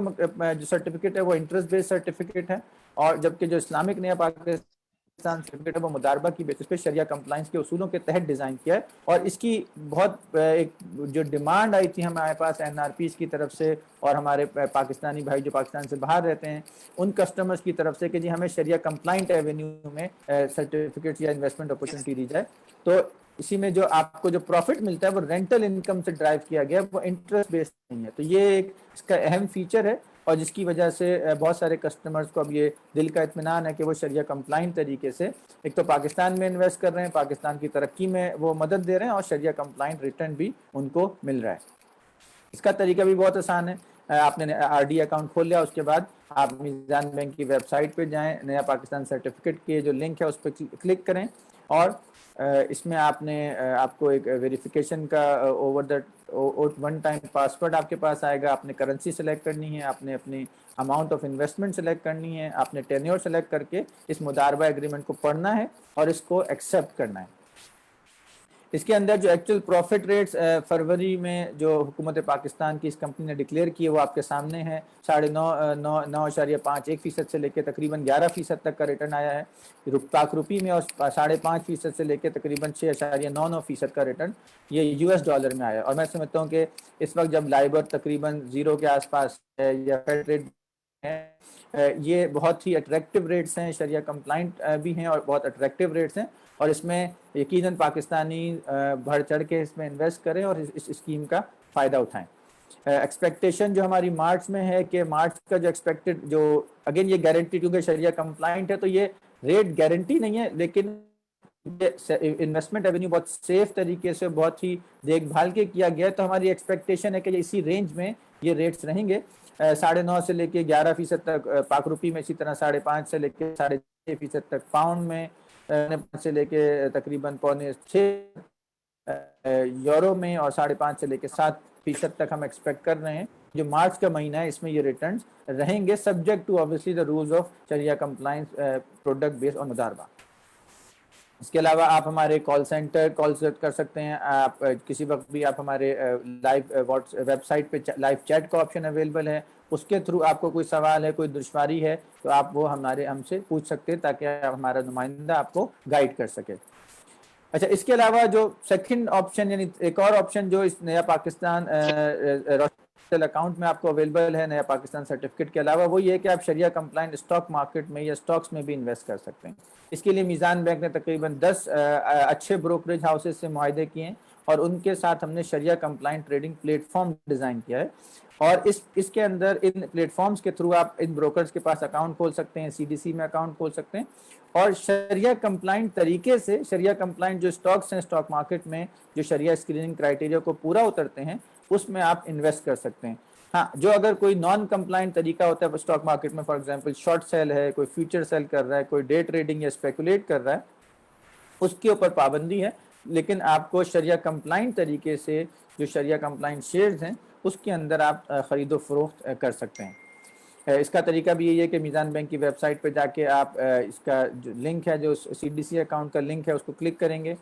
سرٹیفکیٹ ہے وہ انٹرسٹ بیس سرٹیفکیٹ ہے, اور جبکہ جو اسلامک نیا پاکستان سرٹیفکیٹ ہے وہ مداربہ کی بیسس پہ شریعہ کمپلائنس کے اصولوں کے تحت ڈیزائن کیا ہے. اور اس کی بہت ایک جو ڈیمانڈ آئی تھی ہمارے پاس NRPs کی طرف سے اور ہمارے پاکستانی بھائی جو پاکستان سے باہر رہتے ہیں ان کسٹمرز کی طرف سے کہ جی ہمیں شریعہ کمپلائنٹ ایونیو میں سرٹیفکیٹ یا انویسٹمنٹ اپرچونٹی دی جائے. تو اسی میں جو آپ کو جو پروفٹ ملتا ہے وہ رینٹل انکم سے ڈرائیو کیا گیا, وہ انٹرسٹ بیسڈ نہیں ہے. تو یہ ایک اس کا اہم فیچر ہے, اور جس کی وجہ سے بہت سارے کسٹمرز کو اب یہ دل کا اطمینان ہے کہ وہ شریعہ کمپلائنٹ طریقے سے ایک تو پاکستان میں انویسٹ کر رہے ہیں, پاکستان کی ترقی میں وہ مدد دے رہے ہیں, اور شریعہ کمپلائنٹ ریٹرن بھی ان کو مل رہا ہے. اس کا طریقہ بھی بہت آسان ہے. آپ نے RD اکاؤنٹ کھول لیا, اس کے بعد آپ میزان بینک کی ویب سائٹ پہ جائیں, نیا پاکستان سرٹیفکیٹ کی جو لنک ہے اس پہ کلک کریں, اور اس میں آپ کو ایک ویریفیکیشن کا اوور دا 1 ٹائم پاسورڈ آپ کے پاس آئے گا. آپ نے کرنسی سلیکٹ کرنی ہے, آپ نے اپنی اماؤنٹ آف انویسٹمنٹ سلیکٹ کرنی ہے, آپ نے ٹینیور سلیکٹ کر کے اس مداربہ ایگریمنٹ کو پڑھنا ہے اور اس کو ایکسیپٹ کرنا ہے. اس کے اندر جو ایکچوئل پروفٹ ریٹس فروری میں جو حکومت پاکستان کی اس کمپنی نے ڈکلیئر کیے وہ آپ کے سامنے ہیں. 9.51% سے لے کے تقریباً 11% تک کا ریٹرن آیا ہے پاک روپی میں, اور 5.5% سے لے کے تقریباً 6.99% کا ریٹرن یہ US ڈالر میں آیا ہے. اور میں سمجھتا ہوں کہ اس وقت جب لائبر تقریباً 0 کے آس پاس ہے یا فیڈ ریٹ ہے, یہ بہت ہی اٹریکٹیو ریٹس ہیں, شریعہ کمپلائنٹ بھی ہیں اور بہت اٹریکٹیو ریٹس ہیں, اور اس میں یقیناً پاکستانی بڑھ چڑھ کے اس میں انویسٹ کریں اور اس اسکیم کا فائدہ اٹھائیں. ایکسپیکٹیشن جو ہماری مارچ میں ہے کہ مارچ کا جو ایکسپیکٹڈ جو اگین یہ گارنٹی کیونکہ شریعہ کمپلائنٹ ہے تو یہ ریٹ گارنٹی نہیں ہے, لیکن انویسٹمنٹ ایونیو بہت سیف طریقے سے بہت ہی دیکھ بھال کے کیا گیا ہے. تو ہماری ایکسپیکٹیشن ہے کہ اسی رینج میں یہ ریٹس رہیں گے, 9.5 سے لے کے 11% تک پاک روپی میں, اسی طرح 5.5 سے لے کے 6.5% تک پاؤنڈ میں, 5 سے لے کے تقریباً 6.25 یورو میں, اور 5.5 سے لے کے 7% تک ہم ایکسپیکٹ کر رہے ہیں. جو مارچ کا مہینہ ہے اس میں یہ ریٹرنز رہیں گے subject to obviously the rules of shariah compliance product base اور مداربہ. اس کے علاوہ آپ ہمارے کال سینٹر کال کر سکتے ہیں, آپ کسی وقت بھی آپ ہمارے لائیو ویب سائٹ پہ لائیو چیٹ کا آپشن اویلیبل ہے, اس کے تھرو آپ کو کوئی سوال ہے, کوئی دشواری ہے تو آپ وہ ہم سے پوچھ سکتے ہیں تاکہ ہمارا نمائندہ آپ کو گائیڈ کر سکے. اچھا, اس کے علاوہ جو سیکنڈ آپشن یعنی ایک اور آپشن جو اس نیا پاکستان اکاؤنٹ میں آپ کو اویلیبل ہے نیا پاکستان سرٹیفکیٹ کے علاوہ, وہ یہ ہے کہ آپ شریعہ کمپلائنٹ اسٹاک مارکیٹ میں یا اسٹاکس میں بھی انویسٹ کر سکتے ہیں. اس کے لیے میزان بینک نے تقریباً 10 اچھے بروکریج ہاؤسز سے معاہدے کیے ہیں, اور ان کے ساتھ ہم نے شریعہ کمپلائنٹ ٹریڈنگ پلیٹ فارم ڈیزائن کیا ہے, اور اس کے اندر ان پلیٹ فارمز کے تھرو آپ ان بروکرز کے پاس اکاؤنٹ کھول سکتے ہیں, CDC میں اکاؤنٹ کھول سکتے ہیں, اور شریعہ کمپلائنٹ طریقے سے شریعہ کمپلائنٹ جو اسٹاکس ہیں اسٹاک مارکیٹ میں جو شریعہ اسکریننگ کرائٹیریا کو پورا اترتے ہیں اس میں آپ انویسٹ کر سکتے ہیں. ہاں, جو اگر کوئی نان کمپلائنٹ طریقہ ہوتا ہے اسٹاک مارکیٹ میں, فار ایگزامپل شارٹ سیل ہے, کوئی فیوچر سیل کر رہا ہے, کوئی ڈے ٹریڈنگ یا اسپیکولیٹ کر رہا ہے, اس کے اوپر پابندی ہے, لیکن آپ کو شریعہ کمپلائنٹ طریقے سے جو شریعہ کمپلائنٹ شیئرز ہیں اس کے اندر آپ خرید و فروخت کر سکتے ہیں. اس کا طریقہ بھی یہی ہے کہ میزان بینک کی ویب سائٹ پہ جا کے آپ اس کا جو لنک ہے، جو CDC اکاؤنٹ کا لنک ہے، اس کو کلک کریں گے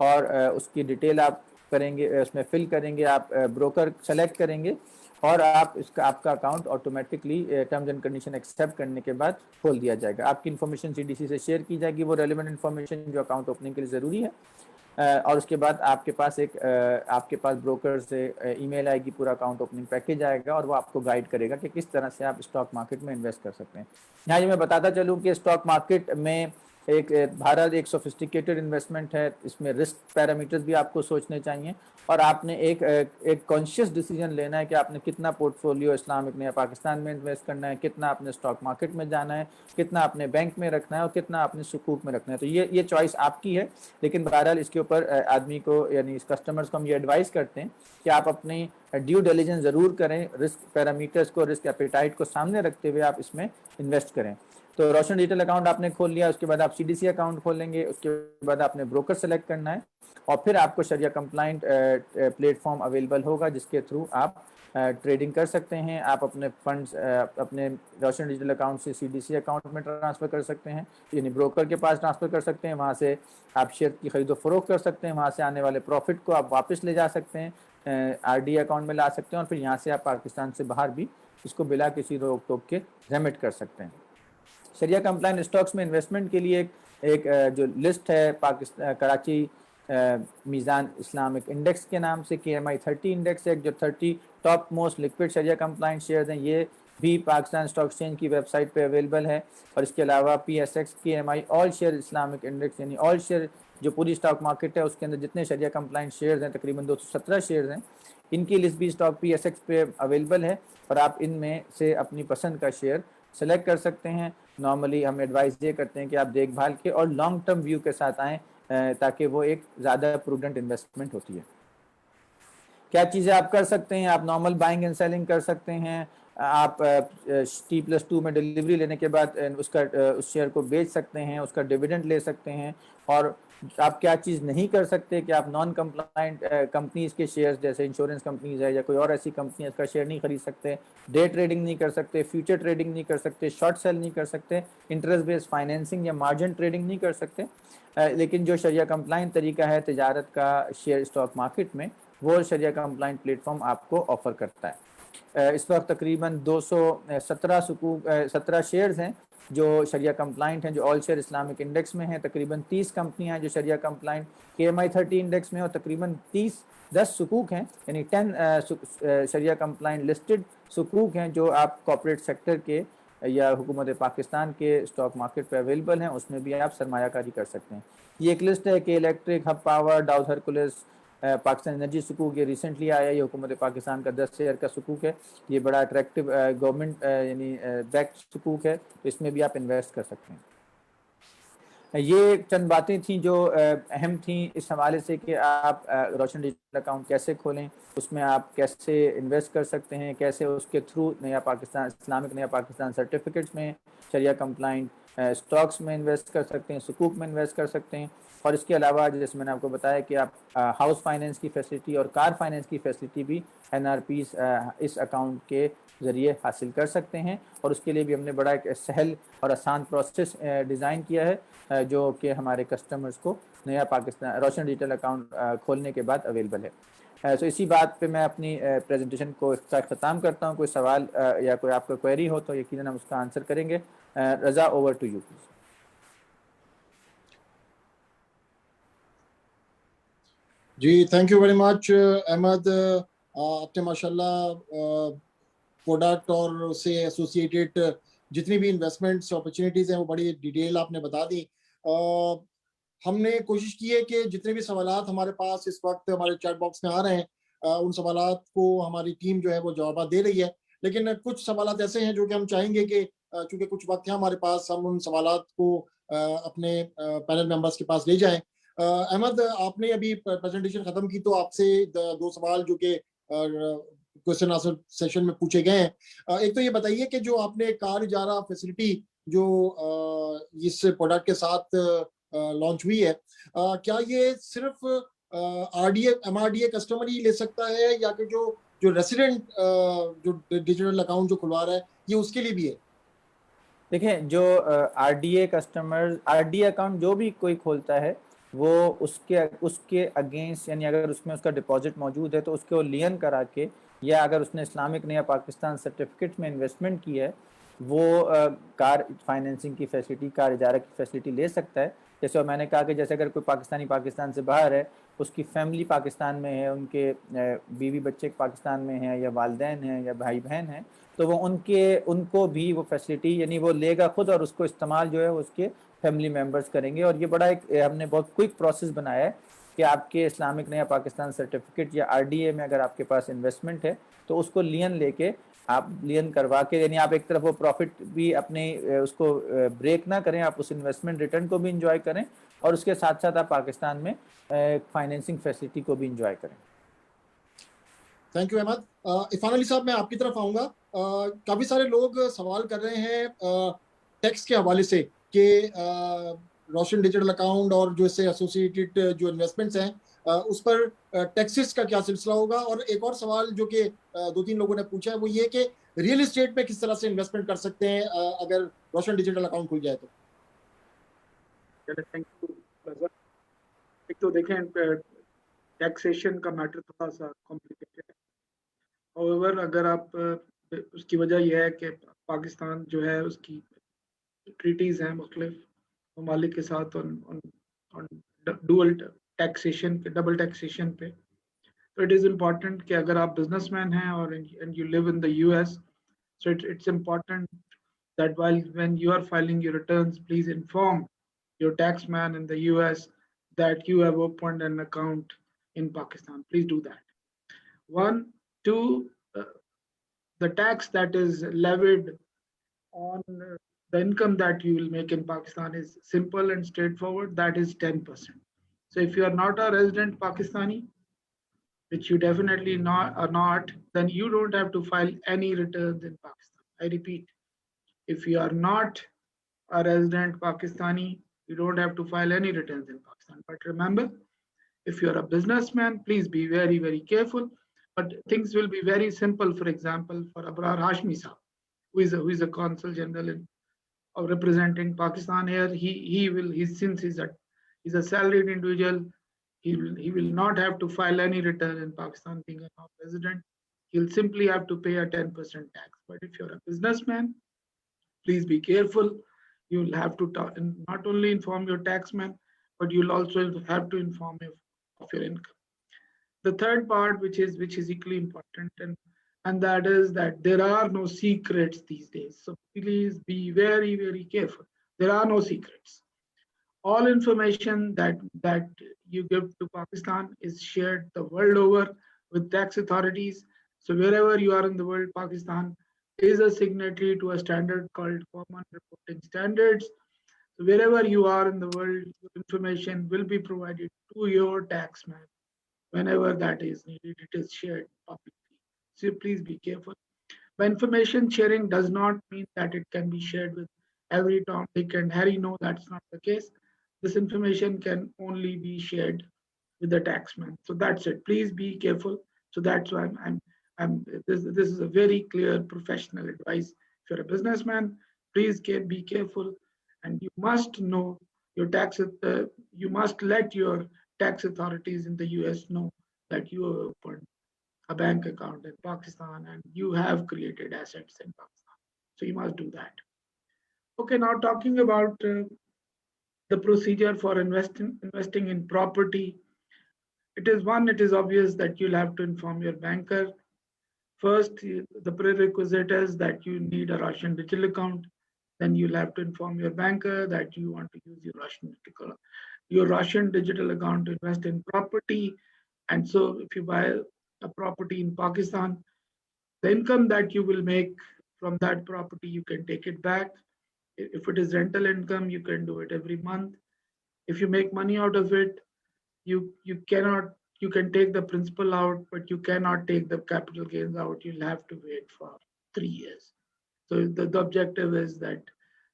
اور اس کی ڈیٹیل آپ کریں گے، اس میں فل کریں گے، آپ بروکر سلیکٹ کریں گے اور آپ کا account automatically terms and condition accept کرنے کے بعد کھول دیا جائے گا. آپ کی انفارمیشن CDC سے شیئر کی جائے گی، وہ ریلیونٹ انفارمیشن جو اکاؤنٹ اوپننگ کے لیے ضروری ہے. اور اس کے بعد آپ کے پاس بروکر سے ای میل آئے گی، پورا اکاؤنٹ اوپننگ پیکیج آئے گا اور وہ آپ کو گائیڈ کرے گا کہ کس طرح سے آپ اسٹاک مارکیٹ میں انویسٹ کر سکتے ہیں. یہاں یہ میں بتاتا چلوں کہ اسٹاک مارکیٹ میں بھارت ایک سوفسٹیکیٹڈ انویسٹمنٹ ہے. اس میں رسک پیرامیٹرز بھی آپ کو سوچنے چاہیے اور آپ نے ایک کانشیس ڈیسیجن لینا ہے کہ آپ نے کتنا پورٹ فولیو اسلامک نیا پاکستان میں انویسٹ کرنا ہے، کتنا اپنے اسٹاک مارکیٹ میں جانا ہے، کتنا اپنے بینک میں رکھنا ہے اور کتنا اپنے سکوک میں رکھنا ہے. تو یہ چوائس آپ کی ہے، لیکن بہرحال اس کے اوپر آدمی کو یعنی کسٹمرز کو ہم یہ ایڈوائز کرتے ہیں کہ آپ اپنی ڈیو ڈیلیجنس ضرور کریں، رسک پیرامیٹرز کو، رسک ایپیٹائٹ کو سامنے رکھتے ہوئے آپ اس میں انویسٹ کریں. تو روشن ڈیجیٹل اکاؤنٹ آپ نے کھول لیا، اس کے بعد آپ CDC اکاؤنٹ کھولیں گے، اس کے بعد آپ نے بروکر سلیکٹ کرنا ہے اور پھر آپ کو شریعہ کمپلائنٹ پلیٹ فارم اویلیبل ہوگا جس کے تھرو آپ ٹریڈنگ کر سکتے ہیں. آپ اپنے فنڈز اپنے روشن ڈیجیٹل اکاؤنٹ سے CDC اکاؤنٹ میں ٹرانسفر کر سکتے ہیں، یعنی بروکر کے پاس ٹرانسفر کر سکتے ہیں، وہاں سے آپ شیئر کی خرید و فروخت کر سکتے ہیں، وہاں سے آنے والے پروفٹ کو آپ واپس لے جا سکتے ہیں، RD اکاؤنٹ میں لا سکتے ہیں اور پھر یہاں سے آپ پاکستان سے باہر بھی اس کو بلا کسی روک ٹوک کے ریمٹ کر سکتے ہیں. شریعہ کمپلائنٹ اسٹاکس میں انویسٹمنٹ کے لیے ایک جو لسٹ ہے کراچی میزان اسلامک انڈیکس کے نام سے KMI 30 انڈیکس ہے، جو 30 top most liquid shariah compliant shares ہیں، یہ بھی پاکستان اسٹاک ایکسچینج کی ویب سائٹ پہ اویلیبل ہے. اور اس کے علاوہ PSX KMI all share Islamic index, یعنی آل شیئر جو پوری اسٹاک مارکیٹ ہے اس کے اندر جتنے شریعہ کمپلائنٹ شیئرز ہیں تقریباً 217 شیئرز ہیں، ان کی لسٹ بھی اسٹاک PSX پہ اویلیبل ہے اور آپ ان میں سے اپنی پسند کا شیئر سلیکٹ کر سکتے ہیں. نارملی ہم ایڈوائز یہ کرتے ہیں کہ آپ دیکھ بھال کے اور لانگ ٹرم ویو کے ساتھ آئیں تاکہ وہ ایک زیادہ پروڈنٹ انویسٹمنٹ ہوتی ہے. کیا چیزیں آپ کر سکتے ہیں؟ آپ نارمل بائنگ اینڈ سیلنگ کر سکتے ہیں، آپ T+2 میں ڈیلیوری لینے کے بعد اس شیئر کو بیچ سکتے ہیں، اس کا ڈیویڈنڈ لے سکتے ہیں. اور آپ کیا چیز نہیں کر سکتے کہ آپ نان کمپلائنٹ کمپنیز کے شیئرز جیسے انشورنس کمپنیز ہے یا کوئی اور ایسی کمپنی ہے اس کا شیئر نہیں خرید سکتے، ڈے ٹریڈنگ نہیں کر سکتے، فیوچر ٹریڈنگ نہیں کر سکتے، شارٹ سیل نہیں کر سکتے، انٹرسٹ بیس فائنینسنگ یا مارجن ٹریڈنگ نہیں کر سکتے. لیکن جو شریعہ کمپلائنٹ طریقہ ہے تجارت کا شیئر اسٹاک مارکیٹ میں، وہ شریعہ کمپلائنٹ پلیٹ فارم آپ کو آفر کرتا ہے. اس وقت تقریباً 217 شیئرز ہیں جو شریعہ کمپلائنٹ ہیں، جو آل شیئر اسلامک انڈیکس میں ہیں. تقریباً 30 کمپنیاں ہیں جو شریعہ کمپلائنٹ KMI 30 انڈیکس میں، اور تقریباً 10 سکوک ہیں، یعنی 10 شریعہ کمپلائنٹ لسٹڈ سکوک ہیں جو آپ کارپوریٹ سیکٹر کے یا حکومت پاکستان کے اسٹاک مارکیٹ پہ اویلیبل ہیں، اس میں بھی آپ سرمایہ کاری کر سکتے ہیں. یہ ایک لسٹ ہے کہ الیکٹرک، ہب پاور، ڈاؤز ہرکولس، پاکستان انرجی سکوک، یہ ریسنٹلی آیا ہے، یہ حکومت پاکستان کا 10 شیئر کا سکوک ہے. یہ بڑا اٹریکٹیو گورنمنٹ یعنی بیک سکوک ہے، تو اس میں بھی آپ انویسٹ کر سکتے ہیں. یہ چند باتیں تھیں جو اہم تھیں اس حوالے سے کہ آپ روشن ڈیجیٹل اکاؤنٹ کیسے کھولیں، اس میں آپ کیسے انویسٹ کر سکتے ہیں، کیسے اس کے تھرو نیا پاکستان اسلامک نیا پاکستان سرٹیفکیٹس میں، شریعہ کمپلائنٹ اسٹاکس میں انویسٹ کر سکتے ہیں، سکوک میں انویسٹ کر سکتے ہیں. اور اس کے علاوہ جیسے میں نے آپ کو بتایا کہ آپ ہاؤس فائنینس کی فیسلٹی اور کار فائنینس کی فیسلٹی بھی NRPs اس اکاؤنٹ کے ذریعے حاصل کر سکتے ہیں. اور اس کے لیے بھی ہم نے بڑا ایک سہل اور آسان پروسیس ڈیزائن کیا ہے جو کہ ہمارے کسٹمرز کو نیا پاکستان روشن ڈیجیٹل اکاؤنٹ کھولنے کے بعد اویلیبل ہے. تو اسی بات پہ میں اپنی پریزنٹیشن کو اختتام کرتا ہوں. کوئی سوال یا کوئی آپ کا کوئری ہو تو یقیناً ہم اس کا آنسر کریں گے. Raza, over to you please. جی thank you very much Ahmed. آپ نے ماشاء اللہ پروڈکٹ اور اس سے ایسوسیٹیڈ جتنی بھی انویسٹمنٹس اپرچونیٹیز ہیں وہ بڑی ڈیٹیل آپ نے بتا دی. ہم نے کوشش کی ہے کہ جتنے بھی سوالات ہمارے پاس اس وقت ہمارے چیٹ باکس میں آ رہے ہیں ان سوالات کو ہماری ٹیم جو ہے وہ جوابات دے رہی ہے، لیکن کچھ سوالات ایسے ہیں جو کہ ہم چاہیں گے کہ چونکہ کچھ وقت ہے ہمارے پاس، ہم ان سوالات کو اپنے پینل ممبرس کے پاس لے جائیں. احمد، آپ نے ابھی پریزنٹیشن ختم کی تو آپ سے 2 سوال جو کہ کوسچن آنسر سیشن میں پوچھے گئے ہیں. ایک تو یہ بتائیے کہ جو آپ نے کار اجارہ فیسلٹی جو اس پروڈکٹ کے ساتھ لانچ ہوئی ہے، کیا یہ صرف MRDA کسٹمر ہی لے سکتا ہے یا کہ جو जो रेसिडेंट जो डिजिटल अकाउंट जो खुलवा रहा है ये उसके लिए भी है? देखें, जो आरडीए कस्टमर आरडीए अकाउंट जो भी कोई खोलता है वो उसके अगेंस्ट, यानी अगर उसमें उसका डिपॉजिट मौजूद है तो उसको लियन करा के, या अगर उसने इस्लामिक ने या पाकिस्तान सर्टिफिकेट में इन्वेस्टमेंट की है, वो कार फाइनेंसिंग की फैसिलिटी, कार इजारा की फैसिलिटी ले सकता है। जैसे मैंने कहा कि जैसे अगर कोई पाकिस्तानी पाकिस्तान से बाहर है, उसकी फैमिली पाकिस्तान में है, उनके बीवी बच्चे पाकिस्तान में हैं, या वालिदैन हैं, या भाई बहन हैं, तो वो उनको भी वो फैसिलिटी, यानी वो लेगा खुद और उसको इस्तेमाल जो है उसके फैमिली मेम्बर्स करेंगे। और ये बड़ा एक हमने बहुत क्विक प्रोसेस बनाया है कि आपके इस्लामिक ने या पाकिस्तान सर्टिफिकेट या आरडीए में अगर आपके पास इन्वेस्टमेंट है तो उसको लियन लेके, आप लियन करवा के, यानी आप एक तरफ वो प्रॉफिट भी अपने उसको ब्रेक ना करें, आप उस इन्वेस्टमेंट रिटर्न को भी इंजॉय करें, और उसके साथ साथ आप पाकिस्तान में फाइनेंसिंग फैसिलिटी को भी इंजॉय करें। Thank you Ahmed. इरफान अली साहब, मैं आपकी तरफ आऊँगा। काफ़ी सारे लोग सवाल कर रहे हैं टैक्स के हवाले से कि रोशन डिजिटल अकाउंट और जो इससे एसोसिएटेड जो इन्वेस्टमेंट्स हैं उस पर टैक्सेस का क्या सिलसिला होगा। और एक और सवाल जो कि 2-3 लोगों ने पूछा है वो ये कि रियल एस्टेट में किस तरह से इन्वेस्टमेंट कर सकते हैं अगर रोशन डिजिटल अकाउंट खुल जाए तो। थैंक यू रज़ा। एक तो देखें, टैक्सेशन का मैटर थोड़ा सा कॉम्प्लिकेटेड है। However, अगर आप उसकी वजह यह है कि पाकिस्तान जो है उसकी ट्रीटीज़ हैं मुख्तलिफ ममालिक के साथ ऑन डुअल टैक्सेशन पे, डबल टैक्सेशन पे। तो इट इज़ इम्पॉर्टेंट कि अगर आप बिजनेसमैन हैं और and you live in the US, so it's important that when you are filing your returns, please inform your taxman in the US that you have opened an account in Pakistan. Please do that. One, two, the tax that is levied on the income that you will make in Pakistan is simple and straightforward. That is 10%. So if you are not a resident Pakistani, which you definitely are not, then you don't have to file any returns in Pakistan. I repeat, if you are not a resident Pakistani, you don't have to file any returns in Pakistan. But remember, if you're a businessman, please be very, very careful. But things will be very simple. For example, for Abrar Hashmi Saab, who is a consul general of representing Pakistan here, since he's a salaried individual, he will not have to file any return in Pakistan being a non-resident. He'll simply have to pay a 10% tax. But if you're a businessman, please be careful. You'll have to not only inform your taxman, but you'll also have to inform him of your income. The third part, which is equally important, and that is that there are no secrets these days. So please be very, very careful. There are no secrets. All information that you give to Pakistan is shared the world over with tax authorities. So wherever you are in the world, Pakistan is a signatory to a standard called Common Reporting Standards. So wherever you are in the world, information will be provided to your taxman whenever that is needed. It is shared publicly. So please be careful. But information sharing does not mean that it can be shared with every Tom, Dick, and Harry. No, that's not the case. This information can only be shared with the taxman. So that's it. Please be careful. So that's why this is a very clear professional advice. If you're a businessman, please be careful, and you must know your tax. You must let your tax authorities in the US know that you have opened a bank account in Pakistan and you have created assets in Pakistan. So you must do that. Okay, now talking about the procedure for investing in property. It is obvious that you'll have to inform your banker. First, the prerequisite is that you need a Russian digital account. Then you'll have to inform your banker that you want to use your Russian digital account to invest in property. And so if you buy a property in Pakistan, the income that you will make from that property, you can take it back. If it is rental income, you can do it every month. If you make money out of it, you can take the principal out, but you cannot take the capital gains out. You'll have to wait for 3 years. So the objective is that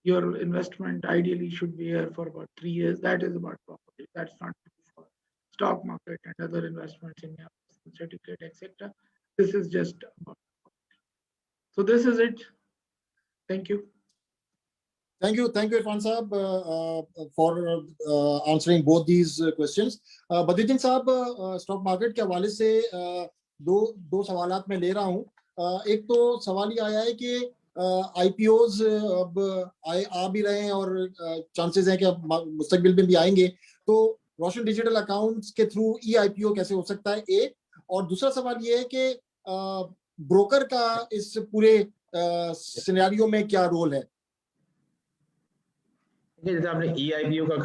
your investment ideally should be here for about 3 years. That is about property. That's not for stock market and other investments in certificate, etc. This is just so. This is it. Thank you. Thank you, Irfan Saab, for answering both these questions. Badiuddin Saab, stock market के हवाले से दो सवालात मैं ले रहा हूँ. एक तो सवाल ये आया है कि IPOs अब आ भी रहे हैं और चांसेस हैं कि अब मुस्तकबिल में भी आएंगे, तो रोशन डिजिटल अकाउंट्स के थ्रू IPO कैसे हो सकता है, एक. और दूसरा सवाल ये है कि ब्रोकर का इस पूरे सिनेरियो में क्या रोल है. जैसे आपने IPO का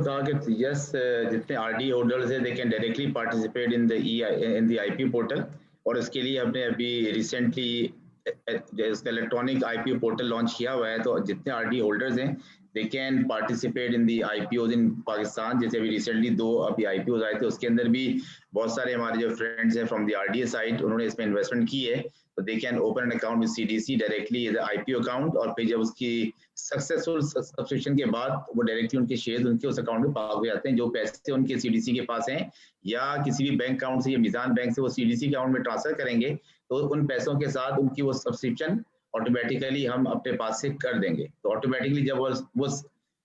कहा कि यस, जितने RD होल्डर्स हैं they can directly participate in the IPO portal, और इसके लिए हमने अभी रिसेंटली इसका इलेक्ट्रॉनिक IPO पोर्टल लॉन्च किया हुआ है. तो जितने RD होल्डर्स हैं they can participate in the IPOs इन पाकिस्तान. जैसे अभी रिसेंटली 2 अभी IPOs आए थे, उसके अंदर भी बहुत सारे हमारे जो फ्रेंड्स हैं फ्रॉम द RDA साइड, उन्होंने इसमें इन्वेस्टमेंट की है. तो they can open an account with CDC directly as IPO account, और फिर जब उसकी सक्सेसफुल सब्सक्रिप्शन के बाद वो डायरेक्टली उनके शेयर उनके उस अकाउंट में पार्क हो जाते हैं. जो पैसे उनके CDC के पास हैं या किसी भी बैंक अकाउंट से या मीज़ान बैंक से वो CDC अकाउंट में ट्रांसफर करेंगे, तो उन पैसों के साथ उनकी वो सब्सक्रिप्शन ऑटोमेटिकली हम अपने पास से कर देंगे. तो ऑटोमेटिकली जब वो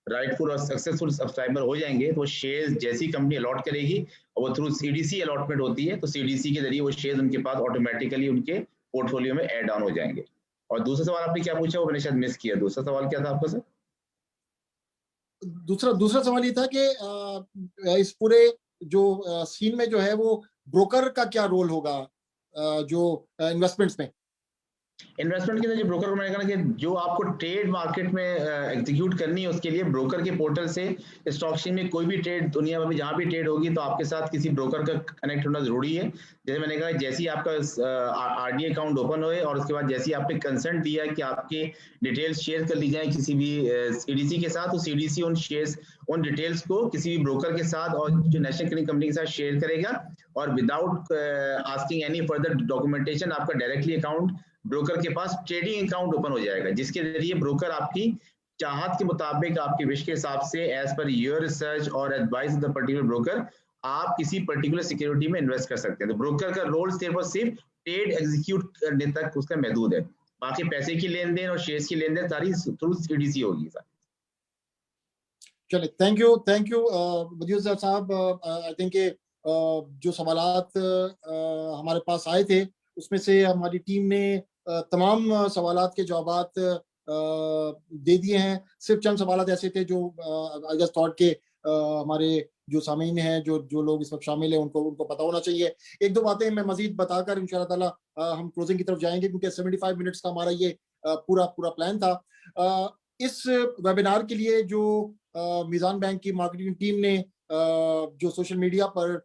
राइटफुल और सक्सेसफुल सब्सक्राइबर हो जाएंगे, तो शेयर्स जैसी कंपनी अलॉट करेगी और वो थ्रू CDC अलॉटमेंट होती है, तो CDC के जरिए वो शेयर्स उनके पास ऑटोमेटिकली उनके पोर्टफोलियो में ऐड ऑन हो जाएंगे. और दूसरा सवाल आपने क्या पूछा, वो मैंने शायद मिस किया. दूसरा सवाल क्या था आपका सर? दूसरा सवाल ये था कि इस पूरे जो सीन में जो है वो ब्रोकर का क्या रोल होगा जो इन्वेस्टमेंट्स में. इन्वेस्टमेंट के अंदर जो ब्रोकर को मैंने कहा कि जो आपको ट्रेड मार्केट में एग्जीक्यूट करनी है, उसके लिए ब्रोकर के पोर्टल से स्टॉक एक्सचेंज में कोई भी ट्रेड दुनिया में जहां भी ट्रेड होगी, तो आपके साथ किसी ब्रोकर का कनेक्ट होना जरूरी है. जैसे मैंने कहा, जैसे ही आपका RDA अकाउंट ओपन होए और उसके बाद जैसे ही आपने कंसेंट दिया कि आपके डिटेल्स शेयर कर ली जाए किसी भी CDC के साथ, तो CDC उन डिटेल्स को किसी भी ब्रोकर के साथ और जो नेशनल क्लीनिंग कंपनी के साथ शेयर करेगा, और without asking any further documentation आपका डायरेक्टली अकाउंट ब्रोकर के पास ट्रेडिंग अकाउंट ओपन हो जाएगा, जिसके जरिए ब्रोकर आपकी चाहत के मुताबिक, आपके विश के हिसाब से, एज पर योर रिसर्च और advice of the particular broker, आप किसी पर्टिकुलर सिक्योरिटी में इन्वेस्ट कर सकते हैं. तो ब्रोकर का रोल सिर्फ ट्रेड एग्जीक्यूट करने तक उसका महदूद है. बाकी पैसे की लेन देन और शेयर्स की लेन देन सारी थ्रू CDC होगी सर. चलिए, थैंक यू बदिउद्दीन साहब. आई थिंक जो सवालात हमारे पास आए थे उसमें से हमारी टीम ने तमाम सवालात के जवाबात दे दिए हैं. सिर्फ चंद सवालात ऐसे थे जो आई जस्ट थॉट के हमारे जो सामीन हैं, जो लोग इस वक्त शामिल हैं, उनको पता होना चाहिए. एक दो बातें मैं मजीद बताकर इंशाल्लाह ताला हम क्लोजिंग की तरफ जाएंगे, क्योंकि 75 मिनट्स का हमारा ये पूरा प्लान था. इस वेबिनार के लिए जो मीज़ान बैंक की मार्केटिंग टीम ने जो सोशल मीडिया पर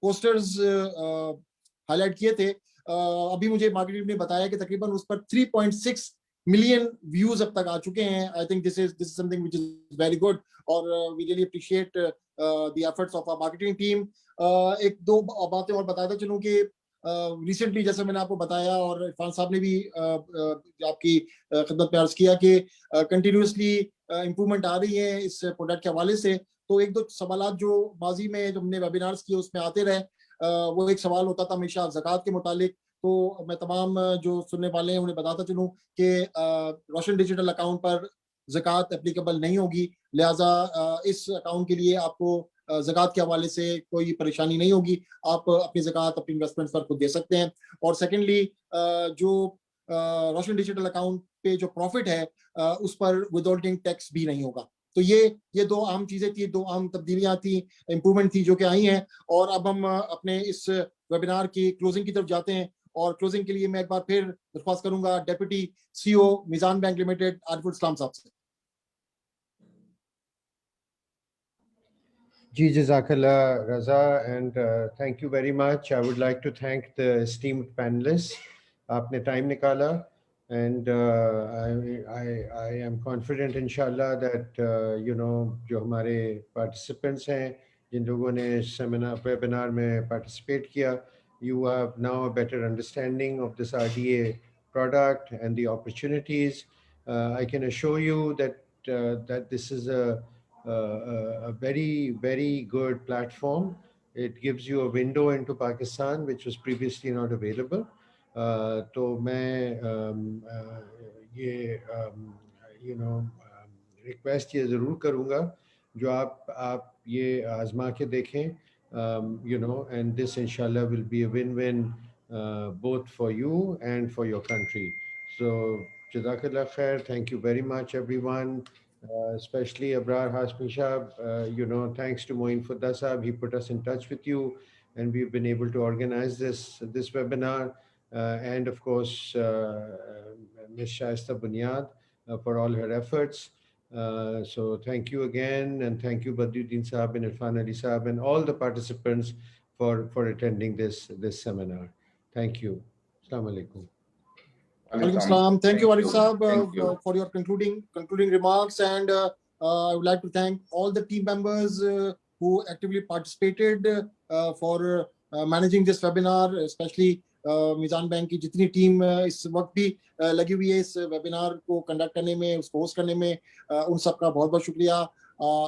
पोस्टर्स हाईलाइट किए थे, अभी मुझे मार्केटिंग ने बताया कि तकरीबन उस पर 3.6 मिलियन व्यूज अब तक आ चुके हैं. I think this is something which is very good, और we really appreciate the efforts of our marketing team. एक दो बातें और बताता चलूं कि रिसेंटली जैसे मैंने आपको बताया और इरफान साहब ने भी आपकी खिदमत में अर्ज किया कि कंटिन्यूसली इम्प्रूवमेंट आ रही है इस प्रोडक्ट के हवाले से. तो एक दो सवाल जो माजी में जो हमने वेबिनार्स किए उसमें आते रहे, वो एक सवाल होता था हमेशा ज़कात के मुतालिक. तो मैं तमाम जो सुनने वाले हैं उन्हें बताता चलूँ कि रोशन डिजिटल अकाउंट पर ज़कात एप्लीकेबल नहीं होगी, लिहाजा इस अकाउंट के लिए आपको ज़कात के हवाले से कोई परेशानी नहीं होगी. आप अपनी ज़कात अपनी इन्वेस्टमेंट्स पर खुद दे सकते हैं. और सेकेंडली, जो रोशन डिजिटल अकाउंट पे जो प्रॉफिट है उस पर विदहोल्डिंग टैक्स भी नहीं होगा. तो ये दो अहम चीजें थी, दो अहम तब्दीलियां थी, इंप्रूवमेंट थी जो कि आई हैं. और अब हम अपने इस वेबिनार की क्लोजिंग की तरफ जाते हैं. और क्लोजिंग के लिए मैं एक बार फिर दरख्वास्त करूंगा deputy CEO Meezan bank limited Ariful Islam साहब से. Ji, Jazakallah, Raza, and thank you very much. I would like to thank the esteemed panelists. Aapne time nikala, and I am confident, inshallah, that जो हमारे participants हैं, जिन लोगों ने seminar webinar में participate किया, you have now a better understanding of this RDA product and the opportunities. I can assure you that this is a very, very good platform It gives you a window into Pakistan which was previously not available. تو میں یہ request یہ ضرور کروں گا جو آپ یہ آزما کے دیکھیں and this inshallah will be a win-win both for you and for your country. So Jazakallah khair. Thank you very much everyone, especially Abrar Hashmi Shah. Thanks to Moin Fudda Sahab, he put us in touch with you and we've been able to organize this webinar. And of course Ms. Shaista Bunyad for all her efforts. So thank you again, and thank you Badruddin Sahab and Irfan Ali Sahab and all the participants for attending this seminar. Thank you. Assalamu alaikum. Alaikum salam. Thank you, Arif Sahab, for your concluding remarks, and I would like to thank all the team members who actively participated for managing this webinar, especially میزان bank کی جتنی team اس وقت بھی لگی ہوئی ہے اس webinar کو conduct کرنے میں، اس کو ہوسٹ کرنے میں، ان سب کا بہت بہت شکریہ.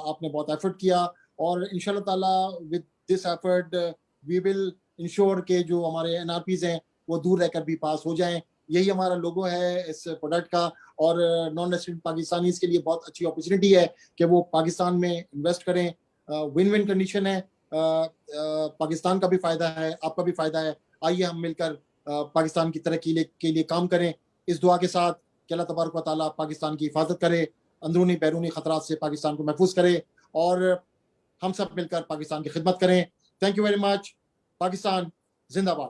آپ نے بہت ایفرٹ کیا اور انشاءاللہ تعالیٰ with this effort we will ensure کہ جو ہمارے NRPs ہیں وہ دور رہ کر بھی پاس ہو جائیں. یہی ہمارا لوگو ہے اس پروڈکٹ کا، اور نان ریزیڈنٹ پاکستانیز کے لیے بہت اچھی اپرچونیٹی ہے کہ وہ پاکستان میں انویسٹ کریں. ون ون کنڈیشن ہے، پاکستان کا بھی فائدہ ہے، آپ کا بھی فائدہ ہے. آئیے ہم مل کر پاکستان کی ترقی کے لیے کام کریں، اس دعا کے ساتھ کہ اللہ تبارک و تعالیٰ پاکستان کی حفاظت کرے، اندرونی بیرونی خطرات سے پاکستان کو محفوظ کرے، اور ہم سب مل کر پاکستان کی خدمت کریں. تھینک یو ویری مچ. پاکستان زندہ باد.